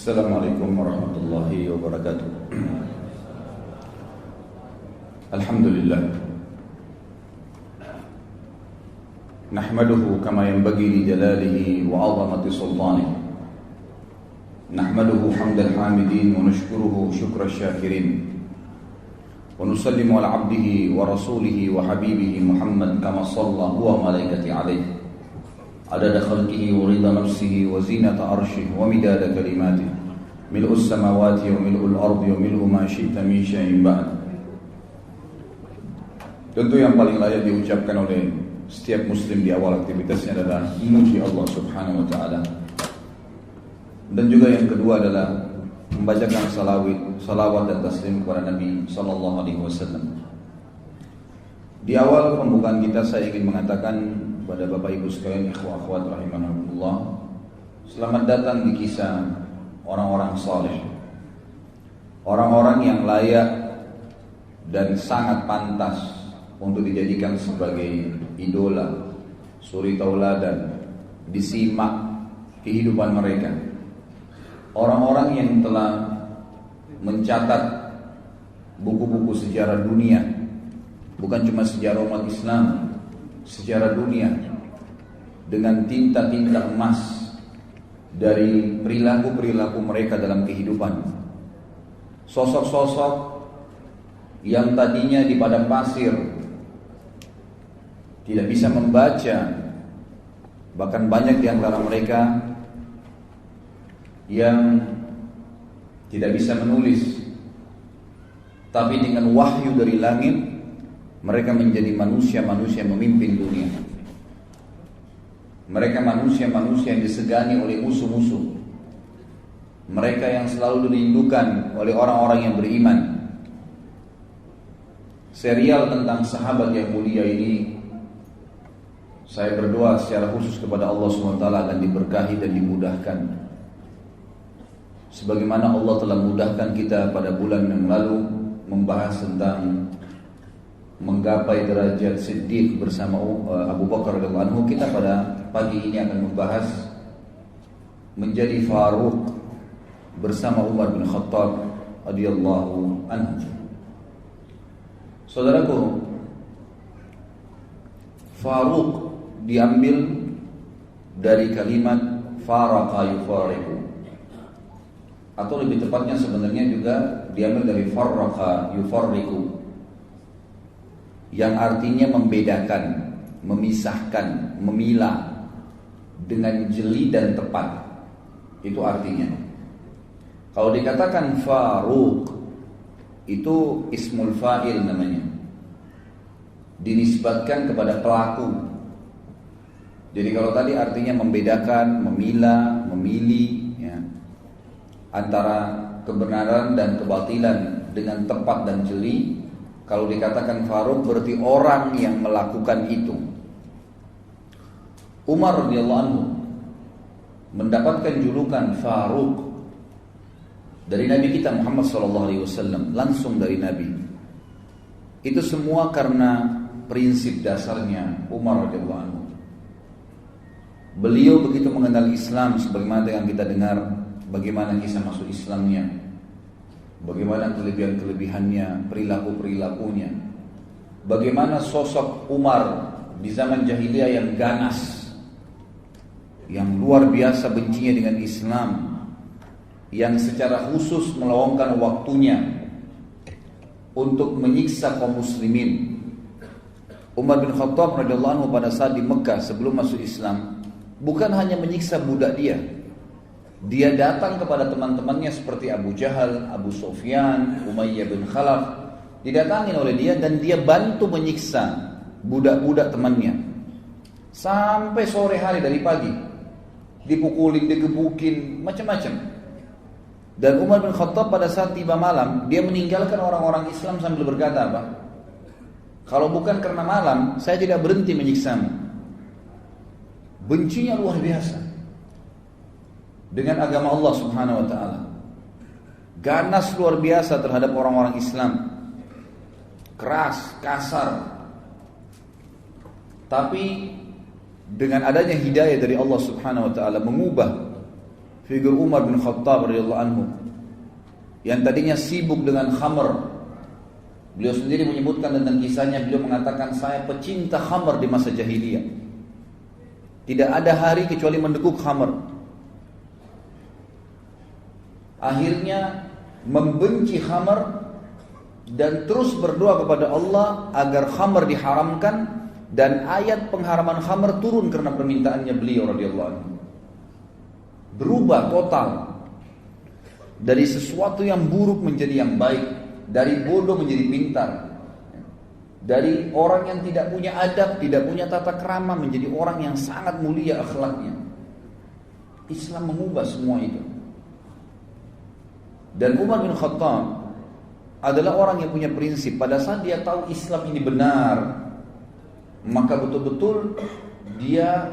Assalamualaikum warahmatullahi wabarakatuh. Alhamdulillah. Nahmaduhu kama yanbaghi li jalalihi wa 'azamati sultanihi. Nahmaduhu hamdal hamidin wa nashkuruhu shukra syakirin. Wa nusallimu ala 'abdihi wa rasulihi wa habibihi Muhammad kama shalla huwa malaikati 'alaihi. عدد خلقه ورضا نفسه وزينة عرشه ومداد كلماته ملء السماوات وملء الأرض وملء ما شئت من شيء بعد. Tentu yang paling layak diucapkan oleh setiap muslim di awal aktivitasnya adalah memuji Allah Subhanahu wa taala. Dan juga yang kedua adalah membacakan salawat dan taslim kepada Nabi sallallahu alaihi wasallam. Di awal pembukaan kita saya ingin mengatakan kepada Bapak Ibu sekalian, ikhwah akhwat rahimanahumullah, selamat datang di kisah orang-orang saleh, orang-orang yang layak dan sangat pantas untuk dijadikan sebagai idola, suri tauladan, disimak kehidupan mereka. Orang-orang yang telah mencatat buku-buku sejarah dunia, bukan cuma sejarah umat Islam, sejarah dunia, dengan tinta-tinta emas dari perilaku-perilaku mereka dalam kehidupan. Sosok-sosok yang tadinya di padang pasir tidak bisa membaca, bahkan banyak di antara mereka yang tidak bisa menulis, tapi dengan wahyu dari langit mereka menjadi manusia-manusia memimpin dunia. Mereka manusia-manusia yang disegani oleh musuh-musuh. Mereka yang selalu dirindukan oleh orang-orang yang beriman. Serial tentang sahabat yang mulia ini, saya berdoa secara khusus kepada Allah SWT akan diberkahi dan dimudahkan. Sebagaimana Allah telah mudahkan kita pada bulan yang lalu membahas tentang menggapai derajat Siddiq bersama Abu Bakar radhiyallahu anhu, kita pada pagi ini akan membahas menjadi Faruq bersama Umar bin Khattab radhiyallahu anhu. Saudaraku, Faruq diambil dari kalimat faraqa yufariqu, atau lebih tepatnya sebenarnya juga diambil dari farraqa yufarriqu, yang artinya membedakan, memisahkan, memilah dengan jeli dan tepat. Itu artinya. Kalau dikatakan Faruq, itu ismul fa'il namanya, dinisbatkan kepada pelaku. Jadi kalau tadi artinya membedakan, memilah, memilih ya, antara kebenaran dan kebatilan dengan tepat dan jeli. Kalau dikatakan Faruq berarti orang yang melakukan itu. Umar radhiyallahu anhu mendapatkan julukan Faruq dari Nabi kita Muhammad SAW, langsung dari Nabi. Itu semua karena prinsip dasarnya Umar radhiyallahu anhu. Beliau begitu mengenal Islam, sebagaimana yang kita dengar bagaimana kisah masuk Islamnya, bagaimana kelebihan-kelebihannya, perilaku-perilakunya, bagaimana sosok Umar di zaman jahiliyah yang ganas, yang luar biasa bencinya dengan Islam, yang secara khusus meluangkan waktunya untuk menyiksa kaum muslimin. Umar bin Khattab radhiyallahu anhu pada saat di Mekah sebelum masuk Islam, bukan hanya menyiksa budak dia datang kepada teman-temannya seperti Abu Jahal, Abu Sufyan, Umayyah bin Khalaf, didatangin oleh dia dan dia bantu menyiksa budak-budak temannya sampai sore hari, dari pagi dipukulin, digebukin, macam-macam. Dan Umar bin Khattab pada saat tiba malam, dia meninggalkan orang-orang Islam sambil berkata apa? Kalau bukan karena malam, saya tidak berhenti menyiksamu. Bencinya luar biasa dengan agama Allah Subhanahu wa taala. Ganas luar biasa terhadap orang-orang Islam. Keras, kasar. Tapi dengan adanya hidayah dari Allah Subhanahu wa taala mengubah figur Umar bin Khattab radhiyallahu anhu yang tadinya sibuk dengan khamr. Beliau sendiri menyebutkan tentang kisahnya, beliau mengatakan, saya pecinta khamr di masa jahiliyah. Tidak ada hari kecuali mendekuk khamr. Akhirnya membenci khamr dan terus berdoa kepada Allah agar khamr diharamkan, dan ayat pengharaman khamr turun karena permintaannya beliau radhiyallahu anhu. Berubah total dari sesuatu yang buruk menjadi yang baik, dari bodoh menjadi pintar, dari orang yang tidak punya adab, tidak punya tata krama menjadi orang yang sangat mulia akhlaknya. Islam mengubah semua itu. Dan Umar bin Khattab adalah orang yang punya prinsip. Pada saat dia tahu Islam ini benar, maka betul-betul dia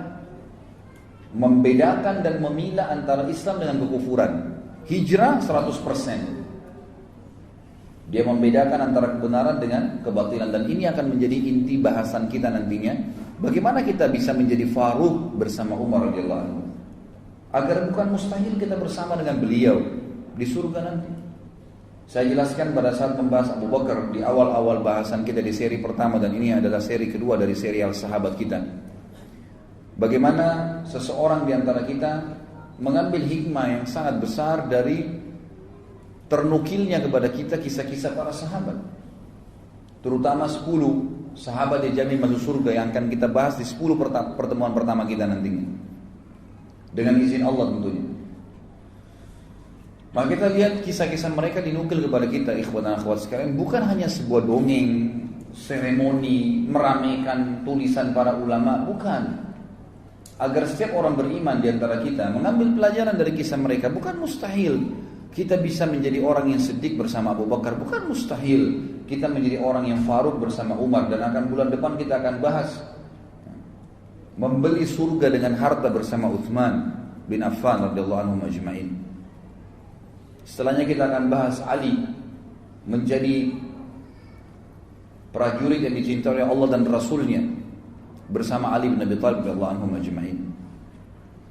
membedakan dan memilah antara Islam dengan kekufuran. Hijrah 100%. Dia membedakan antara kebenaran dengan kebatilan, dan ini akan menjadi inti bahasan kita nantinya. Bagaimana kita bisa menjadi Faruq bersama Umar radhiyallahu anhu, agar bukan mustahil kita bersama dengan beliau di surga nanti. Saya jelaskan pada saat membahas Abu Bakar di awal-awal bahasan kita di seri pertama, dan ini adalah seri kedua dari serial sahabat kita. Bagaimana seseorang di antara kita mengambil hikmah yang sangat besar dari ternukilnya kepada kita kisah-kisah para sahabat, terutama 10 sahabat yang jamin masuk surga yang akan kita bahas di 10 pertemuan pertama kita nantinya, dengan izin Allah tentunya. Maka kita lihat kisah-kisah mereka dinukil kepada kita, ikhwan dan akhwat sekalian, bukan hanya sebuah dongeng, seremoni, meramaikan tulisan para ulama, bukan. Agar setiap orang beriman di antara kita mengambil pelajaran dari kisah mereka. Bukan mustahil kita bisa menjadi orang yang siddiq bersama Abu Bakar, bukan mustahil kita menjadi orang yang Faruq bersama Umar, dan akan bulan depan kita akan bahas membeli surga dengan harta bersama Utsman bin Affan radhiyallahu anhu majma'in. Setelahnya kita akan bahas Ali menjadi prajurit yang dicintai oleh Allah dan Rasulnya bersama Ali bin Abi Thalib radhiyallahu anhu majma'in.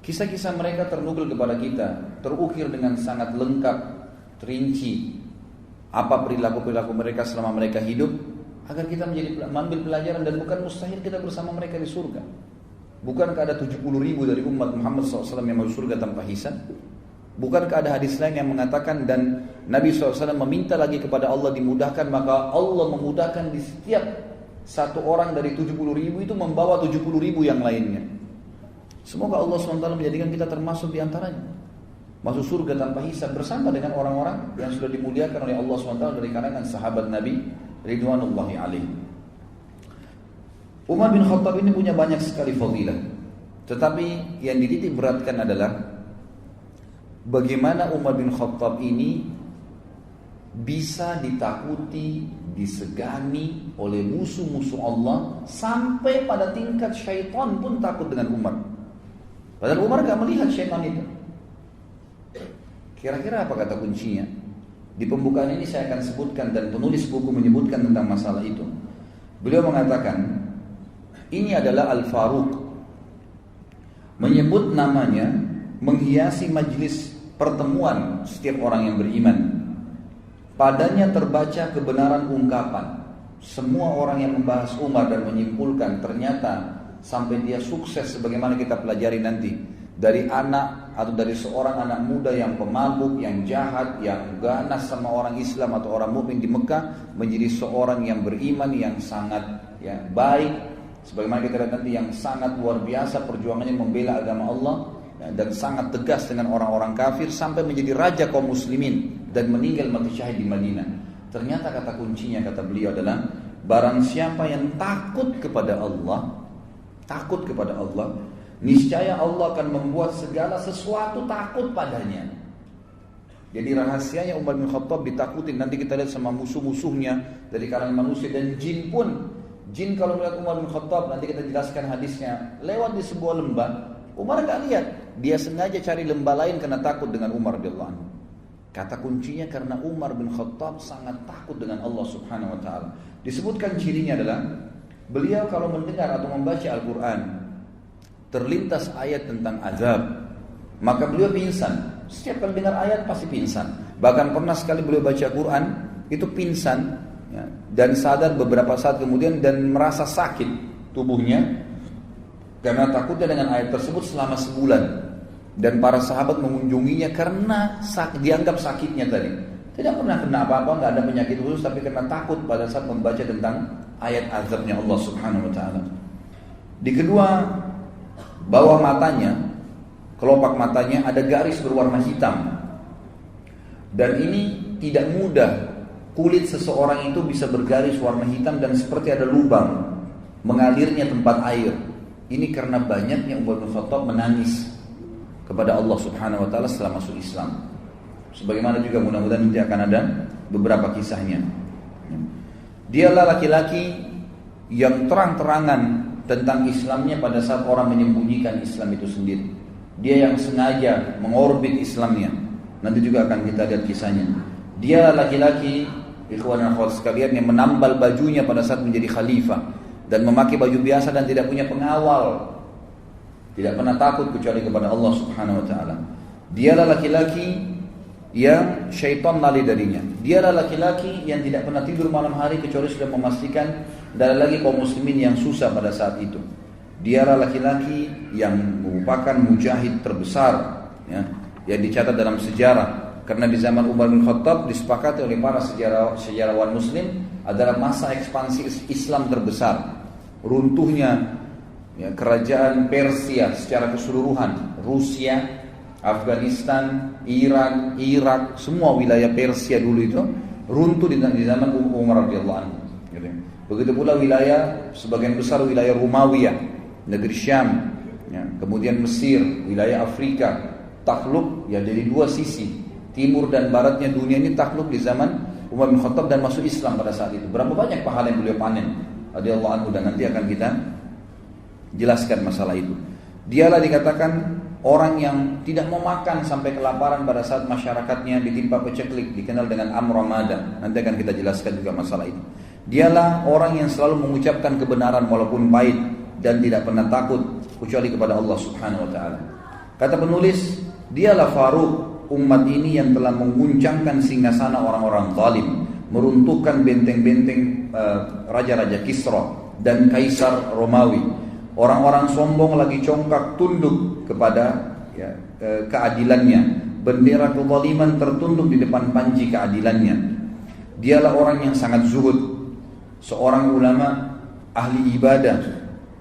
Kisah-kisah mereka ternukil kepada kita, terukir dengan sangat lengkap, terinci apa perilaku-perilaku mereka selama mereka hidup, agar kita mengambil pelajaran, dan bukan mustahil kita bersama mereka di surga. Bukankah ada 70.000 dari umat Muhammad SAW yang masuk surga tanpa hisab? Bukankah ada hadis lain yang mengatakan, dan Nabi SAW meminta lagi kepada Allah dimudahkan, maka Allah memudahkan di setiap satu orang dari 70.000 itu membawa 70.000 yang lainnya. Semoga Allah SWT menjadikan kita termasuk di antaranya, masuk surga tanpa hisab bersama dengan orang-orang yang sudah dimuliakan oleh Allah SWT dari kalangan sahabat Nabi ridwanullahi alaihi. Umar bin Khattab ini punya banyak sekali fadilah, tetapi yang dititik beratkan adalah bagaimana Umar bin Khattab ini bisa ditakuti, disegani oleh musuh-musuh Allah, sampai pada tingkat syaitan pun takut dengan Umar. Padahal Umar gak melihat syaitan itu. Kira-kira apa kata kuncinya? Di pembukaan ini saya akan sebutkan, dan penulis buku menyebutkan tentang masalah itu. Beliau mengatakan, ini adalah Al-Faruq. Menyebut namanya menghiasi majlis pertemuan setiap orang yang beriman. Padanya terbaca kebenaran ungkapan. Semua orang yang membahas Umar dan menyimpulkan, ternyata sampai dia sukses sebagaimana kita pelajari nanti, dari anak atau dari seorang anak muda yang pemabuk, yang jahat, yang ganas sama orang Islam atau orang mukmin di Mekah, menjadi seorang yang beriman, yang sangat baik, sebagaimana kita lihat nanti, yang sangat luar biasa perjuangannya membela agama Allah, dan sangat tegas dengan orang-orang kafir, sampai menjadi raja kaum muslimin dan meninggal mati syahid di Madinah. Ternyata kata kuncinya, kata beliau adalah, barang siapa yang takut kepada Allah, niscaya Allah akan membuat segala sesuatu takut padanya. Jadi rahasianya Umar bin Khattab ditakutin. Nanti kita lihat sama musuh-musuhnya dari kalangan manusia dan jin pun. Jin kalau melihat Umar bin Khattab, nanti kita jelaskan hadisnya, lewat di sebuah lembah, Umar gak lihat, dia sengaja cari lembah lain karena takut dengan Umar radhiyallahu anhu. Kata kuncinya karena Umar bin Khattab sangat takut dengan Allah Subhanahu wa taala. Disebutkan cirinya adalah beliau kalau mendengar atau membaca Al-Quran terlintas ayat tentang azab, maka beliau pingsan. Setiap kali dengar ayat pasti pingsan. Bahkan pernah sekali beliau baca Quran itu pingsan, ya, dan sadar beberapa saat kemudian dan merasa sakit tubuhnya karena takutnya dengan ayat tersebut selama sebulan. Dan para sahabat mengunjunginya karena dianggap sakitnya tadi. Tidak pernah kena apa-apa, nggak ada penyakit khusus, tapi karena takut pada saat membaca tentang ayat azabnya Allah Subhanahu Wa Taala. Di kedua, bawah matanya, kelopak matanya ada garis berwarna hitam. Dan ini tidak mudah, kulit seseorang itu bisa bergaris warna hitam dan seperti ada lubang mengalirnya tempat air. Ini karena banyaknya Umar bin Khattab menangis kepada Allah Subhanahu Wa Taala setelah masuk Islam. Sebagaimana juga mudah-mudahan nanti akan ada beberapa kisahnya. Dialah laki-laki yang terang-terangan tentang Islamnya pada saat orang menyembunyikan Islam itu sendiri. Dia yang sengaja mengorbit Islamnya. Nanti juga akan kita lihat kisahnya. Dia laki-laki, ikhwan dan akhwat sekalian, yang menambal bajunya pada saat menjadi khalifah dan memakai baju biasa dan tidak punya pengawal. Tidak pernah takut kecuali kepada Allah Subhanahu Wa Taala. Dialah laki-laki yang syaitan lari darinya. Dialah laki-laki yang tidak pernah tidur malam hari kecuali sudah memastikan tidak ada lagi kaum muslimin yang susah pada saat itu. Dialah laki-laki yang merupakan mujahid terbesar, ya, yang dicatat dalam sejarah. Karena di zaman Umar bin Khattab disepakati oleh para sejarawan muslim adalah masa ekspansi Islam terbesar. Runtuhnya, ya, kerajaan Persia secara keseluruhan, Rusia, Afghanistan, Iran, Irak, semua wilayah Persia dulu itu runtuh di zaman Umar radhiyallahu anhu. Begitu pula wilayah, sebagian besar wilayah Romawiya, negeri Syam, ya, kemudian Mesir, wilayah Afrika, takluk ya dari dua sisi, timur dan baratnya dunia ini takluk di zaman Umar bin Khattab dan masuk Islam pada saat itu. Berapa banyak pahala yang beliau panen radhiyallahu anhu, dan nanti akan kita jelaskan masalah itu. Dialah dikatakan orang yang tidak mau makan sampai kelaparan pada saat masyarakatnya ditimpa paceklik, dikenal dengan Amramada. Nanti akan kita jelaskan juga masalah itu. Dialah orang yang selalu mengucapkan kebenaran walaupun pahit dan tidak pernah takut kecuali kepada Allah Subhanahu Wa Taala. Kata penulis, dialah Faruq umat ini yang telah mengguncangkan singgasana orang-orang zalim, meruntuhkan benteng-benteng raja-raja Kisra dan Kaisar Romawi. Orang-orang sombong lagi congkak tunduk kepada, ya, keadilannya. Bendera kezaliman tertunduk di depan panji keadilannya. Dialah orang yang sangat zuhud, seorang ulama, ahli ibadah,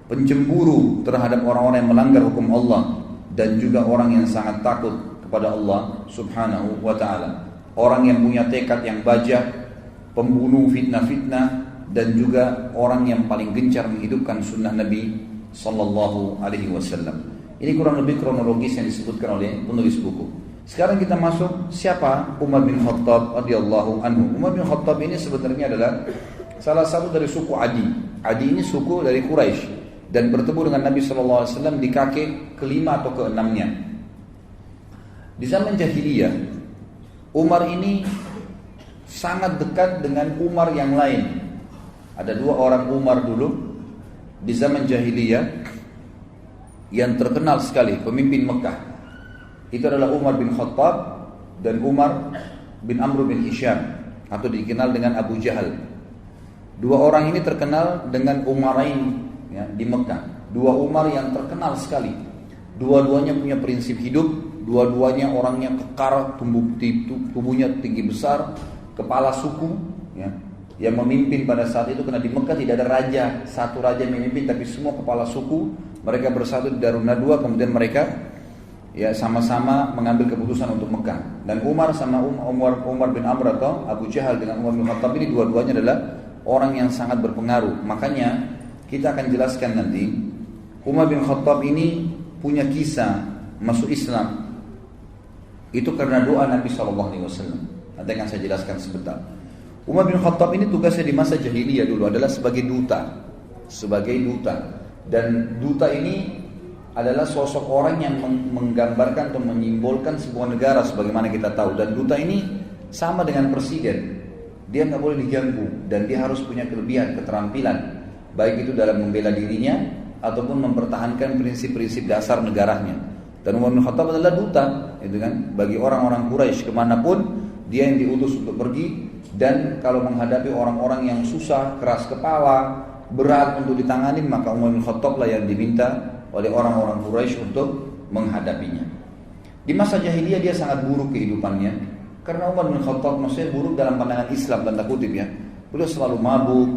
pencemburu terhadap orang-orang yang melanggar hukum Allah, dan juga orang yang sangat takut kepada Allah Subhanahu Wa Taala. Orang yang punya tekad yang bajak, pembunuh fitnah-fitnah, dan juga orang yang paling gencar menghidupkan sunnah Nabi Sallallahu Alaihi Wasallam. Ini kurang lebih kronologis yang disebutkan oleh penulis buku. Sekarang kita masuk, siapa Umar bin Khattab radhiyallahu anhu. Umar bin Khattab ini sebenarnya adalah salah satu dari suku Adi. Adi ini suku dari Quraisy dan bertemu dengan Nabi Sallallahu Alaihi Wasallam di kakek kelima atau keenamnya. Di zaman jahiliyah, Umar ini sangat dekat dengan Umar yang lain. Ada dua orang Umar dulu di zaman jahiliyah yang terkenal sekali, pemimpin Mekah. Itu adalah Umar bin Khattab dan Umar bin Amr bin Hisham, atau dikenal dengan Abu Jahal. Dua orang ini terkenal dengan Umarain, ya, di Mekah. Dua Umar yang terkenal sekali. Dua-duanya punya prinsip hidup, dua-duanya orangnya kekar, tubuhnya tinggi besar, kepala suku, ya, yang memimpin pada saat itu. Karena di Mekah tidak ada raja, satu raja yang memimpin, tapi semua kepala suku. Mereka bersatu di Darun Nadwa, kemudian mereka, ya, sama-sama mengambil keputusan untuk Mekah. Dan Umar sama Umar bin Amr atau Abu Jahal dengan Umar bin Khattab ini dua-duanya adalah orang yang sangat berpengaruh. Makanya kita akan jelaskan nanti, Umar bin Khattab ini punya kisah masuk Islam itu karena doa Nabi SAW. Nanti akan saya jelaskan sebentar. Umar bin Khattab ini tugasnya di masa jahiliyah dulu adalah sebagai duta. Dan duta ini adalah sosok orang yang menggambarkan atau menyimbolkan sebuah negara sebagaimana kita tahu. Dan duta ini sama dengan presiden. Dia nggak boleh diganggu dan dia harus punya kelebihan, keterampilan, baik itu dalam membela dirinya ataupun mempertahankan prinsip-prinsip dasar negaranya. Dan Umar bin Khattab adalah duta, gitu kan, bagi orang-orang Quraisy kemanapun dia yang diutus untuk pergi. Dan kalau menghadapi orang-orang yang susah, keras kepala, berat untuk ditangani, maka Umar bin Khattab lah yang diminta oleh orang-orang Quraisy untuk menghadapinya. Di masa jahiliyah dia sangat buruk kehidupannya, karena Umar bin Khattab maksudnya buruk dalam pandangan Islam tanda kutip ya. Beliau selalu mabuk,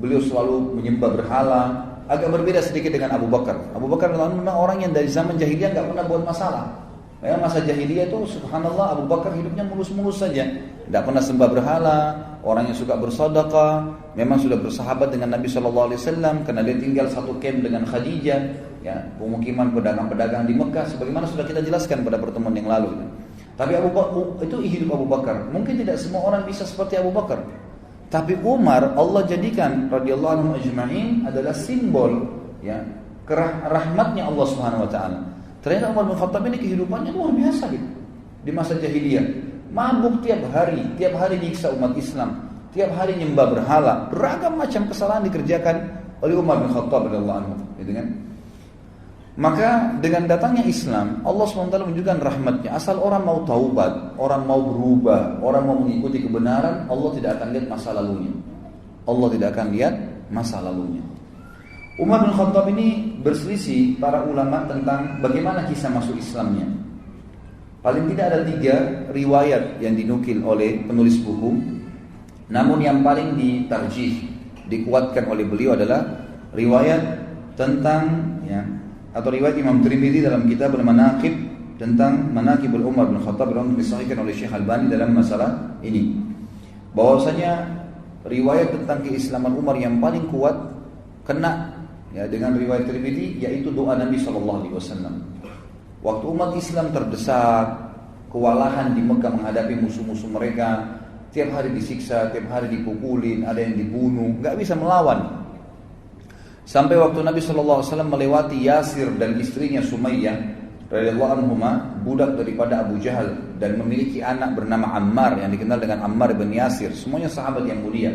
beliau selalu menyembah berhala. Agak berbeda sedikit dengan Abu Bakar. Abu Bakar memang orang yang dari zaman jahiliyah nggak pernah buat masalah. Memang masa jahiliyah itu subhanallah Abu Bakar hidupnya mulus-mulus saja, tidak pernah sembah berhala, orang yang suka bersedekah, memang sudah bersahabat dengan Nabi SAW karena dia tinggal satu camp dengan Khadijah, ya, pemukiman pedagang-pedagang di Mekah, sebagaimana sudah kita jelaskan pada pertemuan yang lalu. Tapi Abu Bakar itu hidup Abu Bakar. Mungkin tidak semua orang bisa seperti Abu Bakar. Tapi Umar Allah jadikan radhiyallahu anhu ajma'in adalah simbol ya rahmatnya Allah Subhanahu wa taala. Ternyata Umar bin Khattab ini kehidupannya luar biasa gitu. Di masa jahiliyah, mabuk tiap hari nyiksa umat Islam, tiap hari nyembah berhala, beragam macam kesalahan dikerjakan oleh Umar bin Khattab radhiyallahu anhu, gitu kan? Maka dengan datangnya Islam, Allah SWT menunjukkan rahmatnya. Asal orang mau taubat, orang mau berubah, orang mau mengikuti kebenaran, Allah tidak akan lihat masa lalunya. Allah tidak akan lihat masa lalunya. Umar bin Khattab ini berselisih para ulama tentang bagaimana kisah masuk Islamnya. Paling tidak ada 3 riwayat yang dinukil oleh penulis buku. Namun yang paling ditarjih, dikuatkan oleh beliau adalah riwayat tentang ya, atau riwayat Imam Tirmidzi dalam kitab Al-Manaqib tentang Manaqibul Umar bin Khattab yang disahihkan oleh Syekh Albani dalam masalah ini. Bahwasanya riwayat tentang keislaman Umar yang paling kuat kena ya dengan riwayat Tirmidzi, yaitu doa Nabi SAW. Waktu umat Islam terdesak, kewalahan di Mekah menghadapi musuh-musuh mereka, tiap hari disiksa, tiap hari dipukulin, ada yang dibunuh, nggak bisa melawan. Sampai waktu Nabi SAW melewati Yasir dan istrinya Sumayyah radhiyallahu anhuma, budak daripada Abu Jahal, dan memiliki anak bernama Ammar yang dikenal dengan Ammar bin Yasir, semuanya sahabat yang mulia.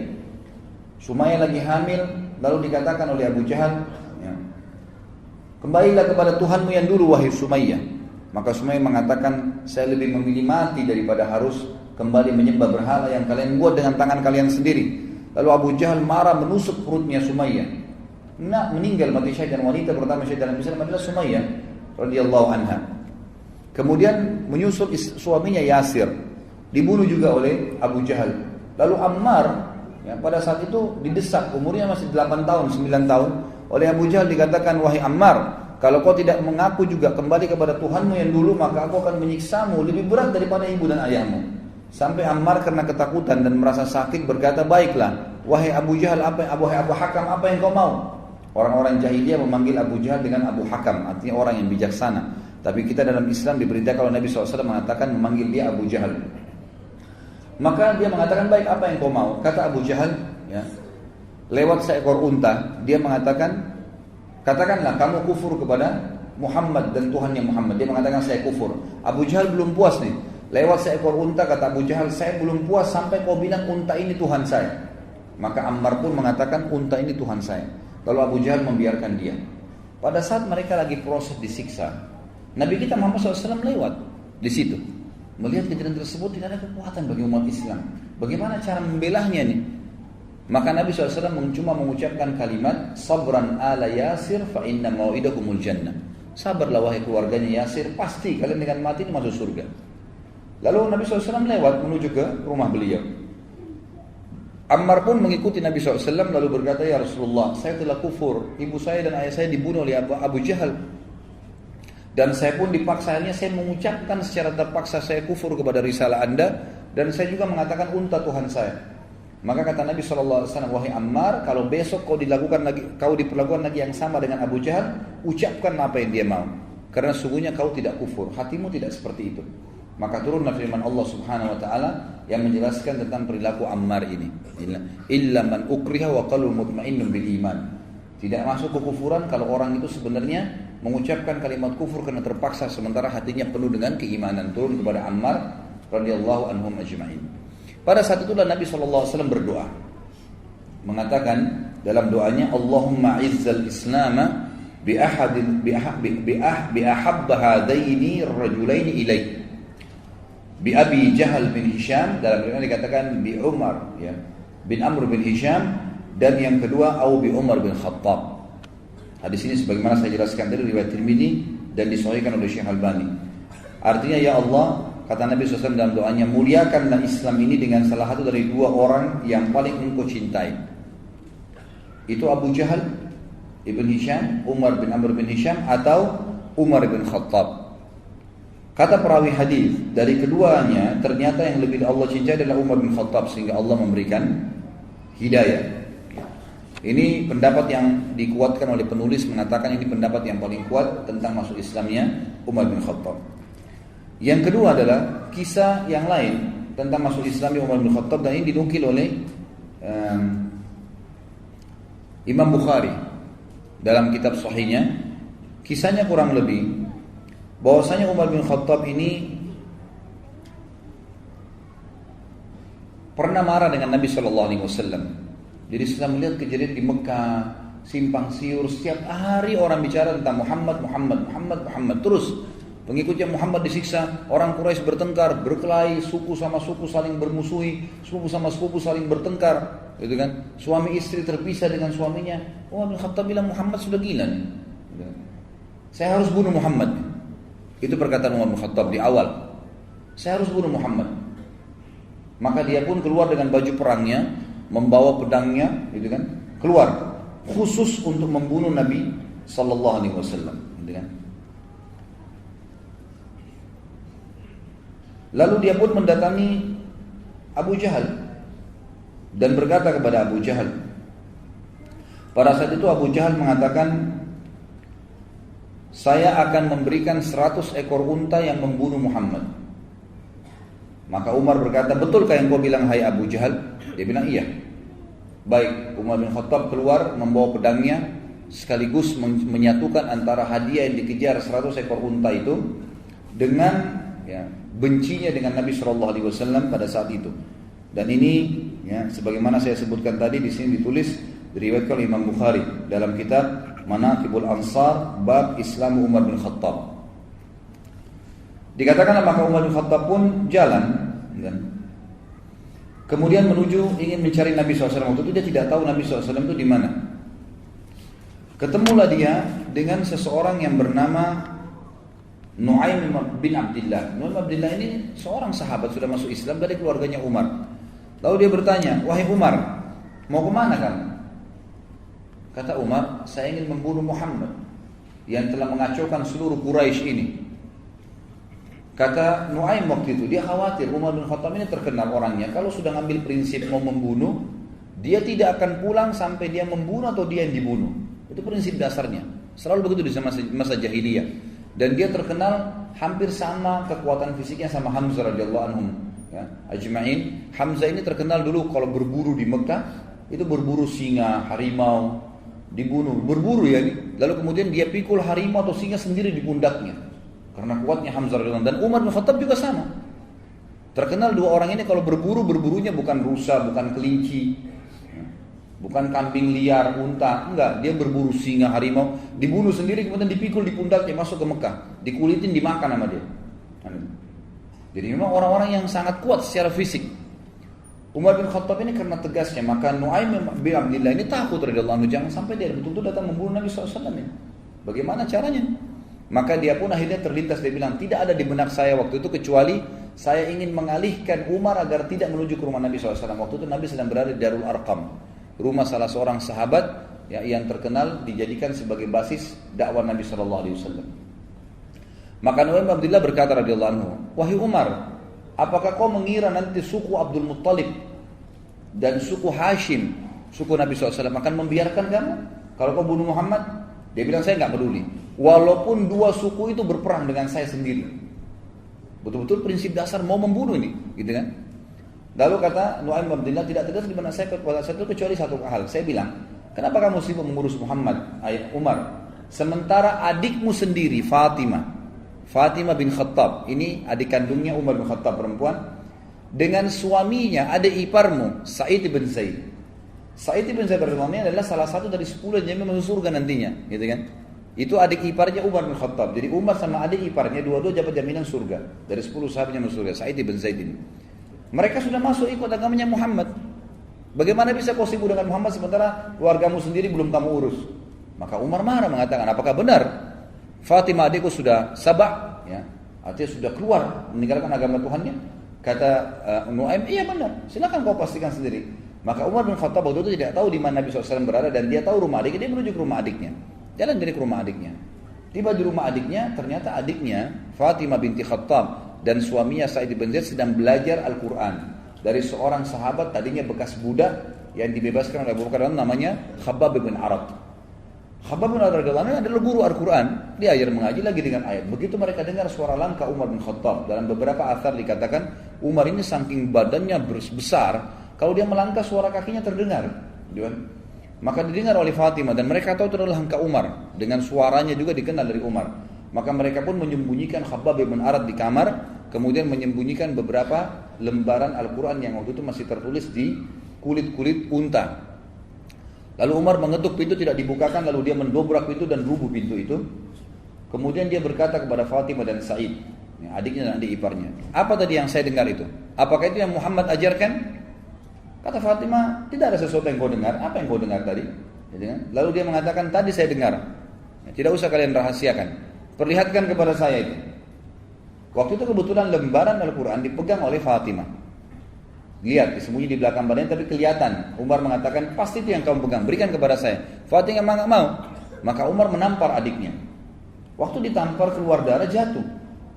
Sumayyah lagi hamil, lalu dikatakan oleh Abu Jahal, ya, kembalilah kepada Tuhanmu yang dulu wahai Sumayyah. Maka Sumayyah mengatakan, saya lebih memilih mati daripada harus kembali menyembah berhala yang kalian buat dengan tangan kalian sendiri. Lalu Abu Jahal marah menusuk perutnya Sumayyah. Meninggal mati syahid, dan wanita pertama syahid dalam Islam adalah Sumayyah radhiyallahu anha. Kemudian menyusul suaminya Yasir, dibunuh juga oleh Abu Jahal. Lalu Ammar ya, pada saat itu didesak, umurnya masih 8 tahun, 9 tahun, oleh Abu Jahal dikatakan, wahai Ammar, kalau kau tidak mengaku juga kembali kepada Tuhanmu yang dulu, maka aku akan menyiksamu lebih berat daripada ibu dan ayahmu. Sampai Ammar karena ketakutan dan merasa sakit berkata, baiklah, wahai Abu Jahal, wahai Abu Hakam, apa yang kau mau? Orang-orang jahiliyah memanggil Abu Jahal dengan Abu Hakam, artinya orang yang bijaksana. Tapi kita dalam Islam diberitakan kalau Nabi SAW mengatakan memanggil dia Abu Jahal. Maka dia mengatakan, baik, apa yang kau mau? Kata Abu Jahal, ya, lewat seekor unta, dia mengatakan, katakanlah kamu kufur kepada Muhammad dan Tuhannya Muhammad. Dia mengatakan, saya kufur. Abu Jahal belum puas nih. Lewat seekor unta, kata Abu Jahal, saya belum puas sampai kau bilang unta ini Tuhan saya. Maka Ammar pun mengatakan, unta ini Tuhan saya. Lalu Abu Jahal membiarkan dia. Pada saat mereka lagi proses disiksa, Nabi kita Muhammad SAW lewat di situ. Melihat kejadian tersebut, tidak ada kekuatan bagi umat Islam. Bagaimana cara membelahnya nih? Maka Nabi SAW cuma mengucapkan kalimat, sabran ala Yasir fa inna mau'idakumul jannah. Sabarlah wahai keluarganya Yasir, pasti kalian dengan mati ini masuk surga. Lalu Nabi SAW lewat menuju ke rumah beliau. Ammar pun mengikuti Nabi SAW lalu berkata, ya Rasulullah, saya telah kufur, ibu saya dan ayah saya dibunuh oleh Abu Jahal, dan saya pun dipaksa, akhirnya saya mengucapkan secara terpaksa saya kufur kepada risalah anda, dan saya juga mengatakan unta Tuhan saya. Maka kata Nabi SAW, wahai Ammar, kalau besok kau diperlakukan lagi yang sama dengan Abu Jahal, ucapkan apa yang dia mau, karena sungguhnya kau tidak kufur, hatimu tidak seperti itu. Maka turunlah firman Allah Subhanahu wa taala yang menjelaskan tentang perilaku Ammar ini. Illa man ukriha wa qalbu mutmainnun bil iman. Tidak masuk kekufuran kalau orang itu sebenarnya mengucapkan kalimat kufur karena terpaksa sementara hatinya penuh dengan keimanan. Turun kepada Ammar radhiyallahu anhum ajma'in. Pada saat itulah Nabi SAW berdoa. Mengatakan dalam doanya, Allahumma izzal islama bi ahabba hadaini rajulaini ilai. Bi Abi Jahal bin Hisham, dalam riwayat dikatakan bi Umar ya, bin Amr bin Hisham, dan yang kedua au bi Umar bin Khattab. Hadis ini sebagaimana saya jelaskan dari riwayat Tirmidzi dan disahihkan oleh Syekh Albani. Artinya, ya Allah, kata Nabi SAW dalam doanya, muliakanlah Islam ini dengan salah satu dari dua orang yang paling engkau cintai. Itu Abu Jahal ibn Hisham, Umar bin Amr bin Hisham, atau Umar bin Khattab. Kata perawi hadis, dari keduanya ternyata yang lebih Allah cintai adalah Umar bin Khattab, sehingga Allah memberikan hidayah. Ini pendapat yang dikuatkan oleh penulis, mengatakan ini pendapat yang paling kuat tentang masuk Islamnya Umar bin Khattab. Yang kedua adalah kisah yang lain tentang masuk Islamnya Umar bin Khattab, dan ini dinukil oleh Imam Bukhari dalam kitab Sahihnya. Kisahnya kurang lebih bahwasanya Umar bin Khattab ini pernah marah dengan Nabi SAW. Jadi setelah melihat kejadian di Mekah, simpang siur, setiap hari orang bicara tentang Muhammad, terus pengikutnya Muhammad disiksa, orang Quraisy bertengkar, berkelahi, suku sama suku saling bermusuhi, suku sama suku saling bertengkar, gitu kan? Suami istri terpisah dengan suaminya. Umar bin Khattab bilang, Muhammad sudah gila nih. Saya harus bunuh Muhammad. Itu perkataan Umar bin Khattab di awal. Saya harus bunuh Muhammad. Maka dia pun keluar dengan baju perangnya, membawa pedangnya, gitu kan? Keluar khusus untuk membunuh Nabi sallallahu alaihi wasallam, gitu kan? Lalu dia pun mendatangi Abu Jahal dan berkata kepada Abu Jahal. Pada saat itu Abu Jahal mengatakan, saya akan memberikan 100 ekor unta yang membunuh Muhammad. Maka Umar berkata, betulkah yang kau bilang hai Abu Jahal? Dia bilang iya. Baik, Umar bin Khattab keluar membawa pedangnya, sekaligus menyatukan antara hadiah yang dikejar 100 ekor unta itu dengan bencinya dengan Nabi SAW pada saat itu. Dan ini sebagaimana saya sebutkan tadi, di sini ditulis diriwayatkan oleh Imam Bukhari dalam kitab Manaqibul Ansar bab Islam Umar bin Khattab. Dikatakanlah maka Umar bin Khattab pun jalan kan? Kemudian menuju ingin mencari Nabi SAW. Waktu itu dia tidak tahu Nabi SAW itu di mana. Ketemulah dia dengan seseorang yang bernama Nu'aim bin Abdillah. Nu'aim bin Abdillah ini seorang sahabat, sudah masuk Islam dari keluarganya Umar. Lalu dia bertanya, wahai Umar, mau kemana kamu? Kata Umar, saya ingin membunuh Muhammad yang telah mengacaukan seluruh Quraisy ini. Kata Nu'aim waktu itu, dia khawatir Umar bin Khattab ini terkenal orangnya, kalau sudah ngambil prinsip mau membunuh, dia tidak akan pulang sampai dia membunuh atau dia yang dibunuh. Itu prinsip dasarnya. Selalu begitu di masa jahiliyah. Dan dia terkenal hampir sama kekuatan fisiknya sama Hamzah radhiyallahu anhu. Ya, ajma'in. Hamzah ini terkenal dulu kalau berburu di Mekah, itu berburu singa, harimau, dibunuh, berburu ya. Lalu kemudian dia pikul harimau atau singa sendiri di pundaknya. Karena kuatnya Hamzah radhiyallahu anhu. Dan Umar bin Khattab juga sama. Terkenal dua orang ini kalau berburu, berburunya bukan rusa, bukan kelinci, bukan kambing liar, unta, enggak, dia berburu singa, harimau, dibunuh sendiri kemudian dipikul di pundaknya masuk ke Mekah, dikulitin, dimakan sama dia. Jadi memang orang-orang yang sangat kuat secara fisik. Umar bin Khattab ini karena tegasnya, maka Nu'aim bin Abdillah ini takut radhiyallahu anhu, jangan sampai dia betul-betul datang membunuh Nabi SAW ini. Bagaimana caranya? Maka dia pun akhirnya terlintas, dia bilang, tidak ada di benak saya waktu itu kecuali saya ingin mengalihkan Umar agar tidak menuju ke rumah Nabi SAW. Waktu itu Nabi sedang berada di Darul Arqam, rumah salah seorang sahabat yang terkenal, dijadikan sebagai basis dakwah Nabi SAW. Maka Nu'aim bin Abdillah berkata radhiyallahu anhu, wahai Umar, apakah kau mengira nanti suku Abdul Muttalib dan suku Hashim, suku Nabi SAW akan membiarkan kamu kalau kau bunuh Muhammad? Dia bilang, saya nggak peduli, walaupun dua suku itu berperang dengan saya sendiri. Betul-betul prinsip dasar mau membunuh ini, gitu kan? Lalu kata Nu'aim bin Abdillah, tidak tegas di mana saya kecuali satu hal. Saya bilang, kenapa kamu sibuk mengurus Muhammad, ayah Umar, sementara adikmu sendiri Fatimah bin Khattab, ini adik kandungnya Umar bin Khattab perempuan, dengan suaminya adik iparmu Sa'id bin Zaid. Sa'id bin Zaid radhiyallahu anhu adalah salah satu dari 10 yang masuk surga nantinya, gitu kan? Itu adik iparnya Umar bin Khattab. Jadi Umar sama adik iparnya dua-dua dapat jaminan surga. Dari 10 sahabatnya masuk surga. Sa'id bin Zaid ini. Mereka sudah masuk ikut agamanya Muhammad. Bagaimana bisa kau sibuk dengan Muhammad sementara keluargamu sendiri belum kamu urus? Maka Umar marah mengatakan, apakah benar Fatimah adikku sudah sabah? Ya, artinya sudah keluar meninggalkan agama Tuhannya. Kata Nuaim, iya benar. Silakan kau pastikan sendiri. Maka Umar bin Khattab waktu itu tidak tahu di mana Nabi SAW berada dan dia tahu rumah adiknya. Dia menuju ke rumah adiknya. Jalan dari ke rumah adiknya. Tiba di rumah adiknya, ternyata adiknya Fatimah binti Khattab dan suaminya Sa'id bin Zaid sedang belajar Al-Quran dari seorang sahabat tadinya bekas budak yang dibebaskan oleh Abu Bakar, namanya Khabbab bin Arad. Khabbab bin Arad adalah guru Al-Quran. Dia ajar mengaji lagi dengan ayat. Begitu mereka dengar suara langkah Umar bin Khattab, dalam beberapa athar dikatakan Umar ini saking badannya besar, kalau dia melangkah suara kakinya terdengar. Maka didengar oleh Fatimah dan mereka tahu itu adalah langkah Umar. Dengan suaranya juga dikenal dari Umar. Maka mereka pun menyembunyikan Khabbab bin Arad di kamar, kemudian menyembunyikan beberapa lembaran Al-Quran yang waktu itu masih tertulis di kulit-kulit unta. Lalu Umar mengetuk pintu, tidak dibukakan, lalu dia mendobrak pintu dan rubuh pintu itu. Kemudian dia berkata kepada Fatimah dan Sa'id, adiknya dan adik iparnya, apa tadi yang saya dengar itu? Apakah itu yang Muhammad ajarkan? Kata Fatimah, tidak ada sesuatu yang kau dengar. Apa yang kau dengar tadi? Lalu dia mengatakan, tadi saya dengar. Tidak usah kalian rahasiakan. Perlihatkan kepada saya itu. Waktu itu kebetulan lembaran Al-Quran dipegang oleh Fatimah. Lihat, disembunyi di belakang badannya tapi kelihatan. Umar mengatakan, pasti itu yang kamu pegang. Berikan kepada saya. Fatimah memang mau. Maka Umar menampar adiknya. Waktu ditampar keluar darah, jatuh.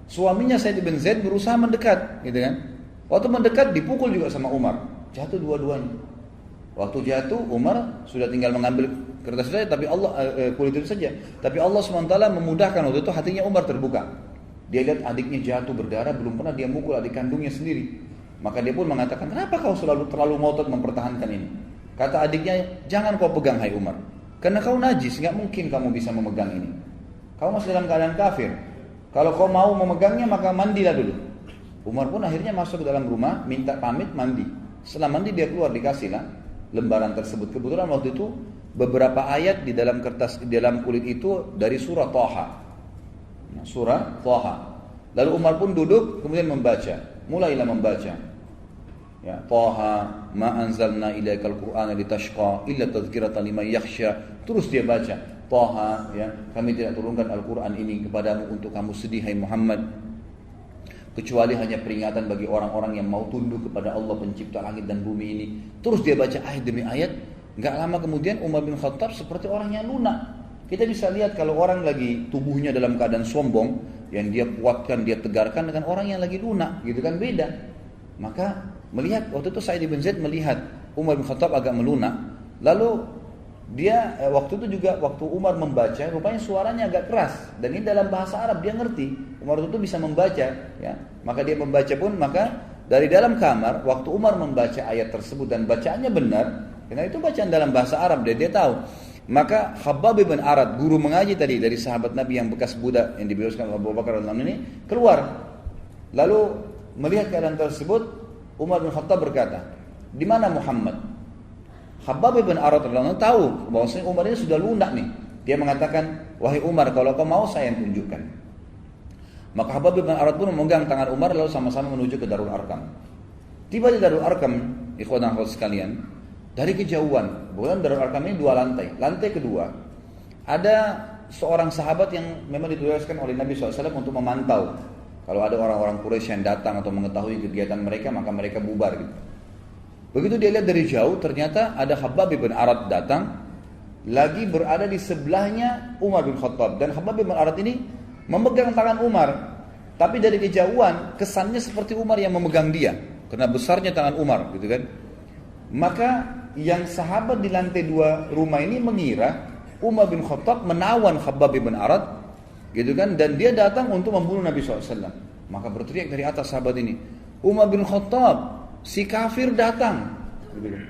Suaminya Sa'id bin Zaid berusaha mendekat. Gitu kan? Waktu mendekat dipukul juga sama Umar. Jatuh dua-duanya. Waktu jatuh Umar sudah tinggal mengambil kertas saja, tapi Allah kulit itu saja. Tapi Allah SWT memudahkan waktu itu hatinya Umar terbuka. Dia lihat adiknya jatuh berdarah, belum pernah dia mukul adik kandungnya sendiri. Maka dia pun mengatakan, kenapa kau selalu terlalu ngotot mempertahankan ini? Kata adiknya, jangan kau pegang hai Umar, karena kau najis, nggak mungkin kamu bisa memegang ini. Kau masih dalam keadaan kafir. Kalau kau mau memegangnya maka mandilah dulu. Umar pun akhirnya masuk ke dalam rumah, minta pamit mandi. Setelah mandi dia keluar, dikasihlah lembaran tersebut. Kebetulan waktu itu beberapa ayat di dalam kertas, di dalam kulit itu dari surah Thaha. Surah Thaha. Lalu Umar pun duduk kemudian membaca. Mulailah membaca. Ya, Thaha ma anzalna ilaikal qur'ana litashqa illa tadhkiratan liman yakhsha. Terus dia baca. Thaha, ya, kami tidak turunkan Al-Quran ini kepadamu untuk kamu sedih hai Muhammad, kecuali hanya peringatan bagi orang-orang yang mau tunduk kepada Allah pencipta langit dan bumi ini. Terus dia baca ayat demi ayat. Gak lama kemudian Umar bin Khattab seperti orang yang lunak. Kita bisa lihat kalau orang lagi tubuhnya dalam keadaan sombong, yang dia kuatkan, dia tegarkan, dengan orang yang lagi lunak, gitu kan, beda. Maka melihat waktu itu Sa'id bin Zaid melihat Umar bin Khattab agak melunak. Lalu dia waktu itu juga waktu Umar membaca, rupanya suaranya agak keras dan ini dalam bahasa Arab dia ngerti. Umar itu bisa membaca, ya. Maka dia membaca pun, maka dari dalam kamar waktu Umar membaca ayat tersebut dan bacaannya benar, karena itu bacaan dalam bahasa Arab dia tahu. Maka Khabbab bin Arad, guru mengaji tadi dari sahabat Nabi yang bekas budak yang dibebaskan oleh Abu Bakar radhiyallahu anhu ini, keluar. Lalu melihat keadaan tersebut, Umar bin Khattab berkata, "Di mana Muhammad?" Khabbab bin Arad radhiyallahu anhu tahu bahwasanya Umar ini sudah lunak nih. Dia mengatakan, "Wahai Umar, kalau kau mau saya yang tunjukkan." Maka Khabbab bin Arad pun memegang tangan Umar lalu sama-sama menuju ke Darul Arqam. Tiba di Darul Arqam, ikhwan dan akhwat sekalian, dari kejauhan, bukan Darul Arqam ini 2 lantai. Lantai kedua, ada seorang sahabat yang memang ditugaskan oleh Nabi SAW untuk memantau. Kalau ada orang-orang Quraisy yang datang atau mengetahui kegiatan mereka, maka mereka bubar gitu. Begitu dia lihat dari jauh, ternyata ada Khabbab bin Arad datang, lagi berada di sebelahnya Umar bin Khattab. Dan Khabbab bin Arad ini memegang tangan Umar. Tapi dari kejauhan, kesannya seperti Umar yang memegang dia, karena besarnya tangan Umar gitu kan. Maka yang sahabat di lantai 2 rumah ini mengira Umar bin Khattab menawan Khabbab bin Arad gitu kan, dan dia datang untuk membunuh Nabi SAW. Maka berteriak dari atas sahabat ini, Umar bin Khattab, si kafir datang gitu kan.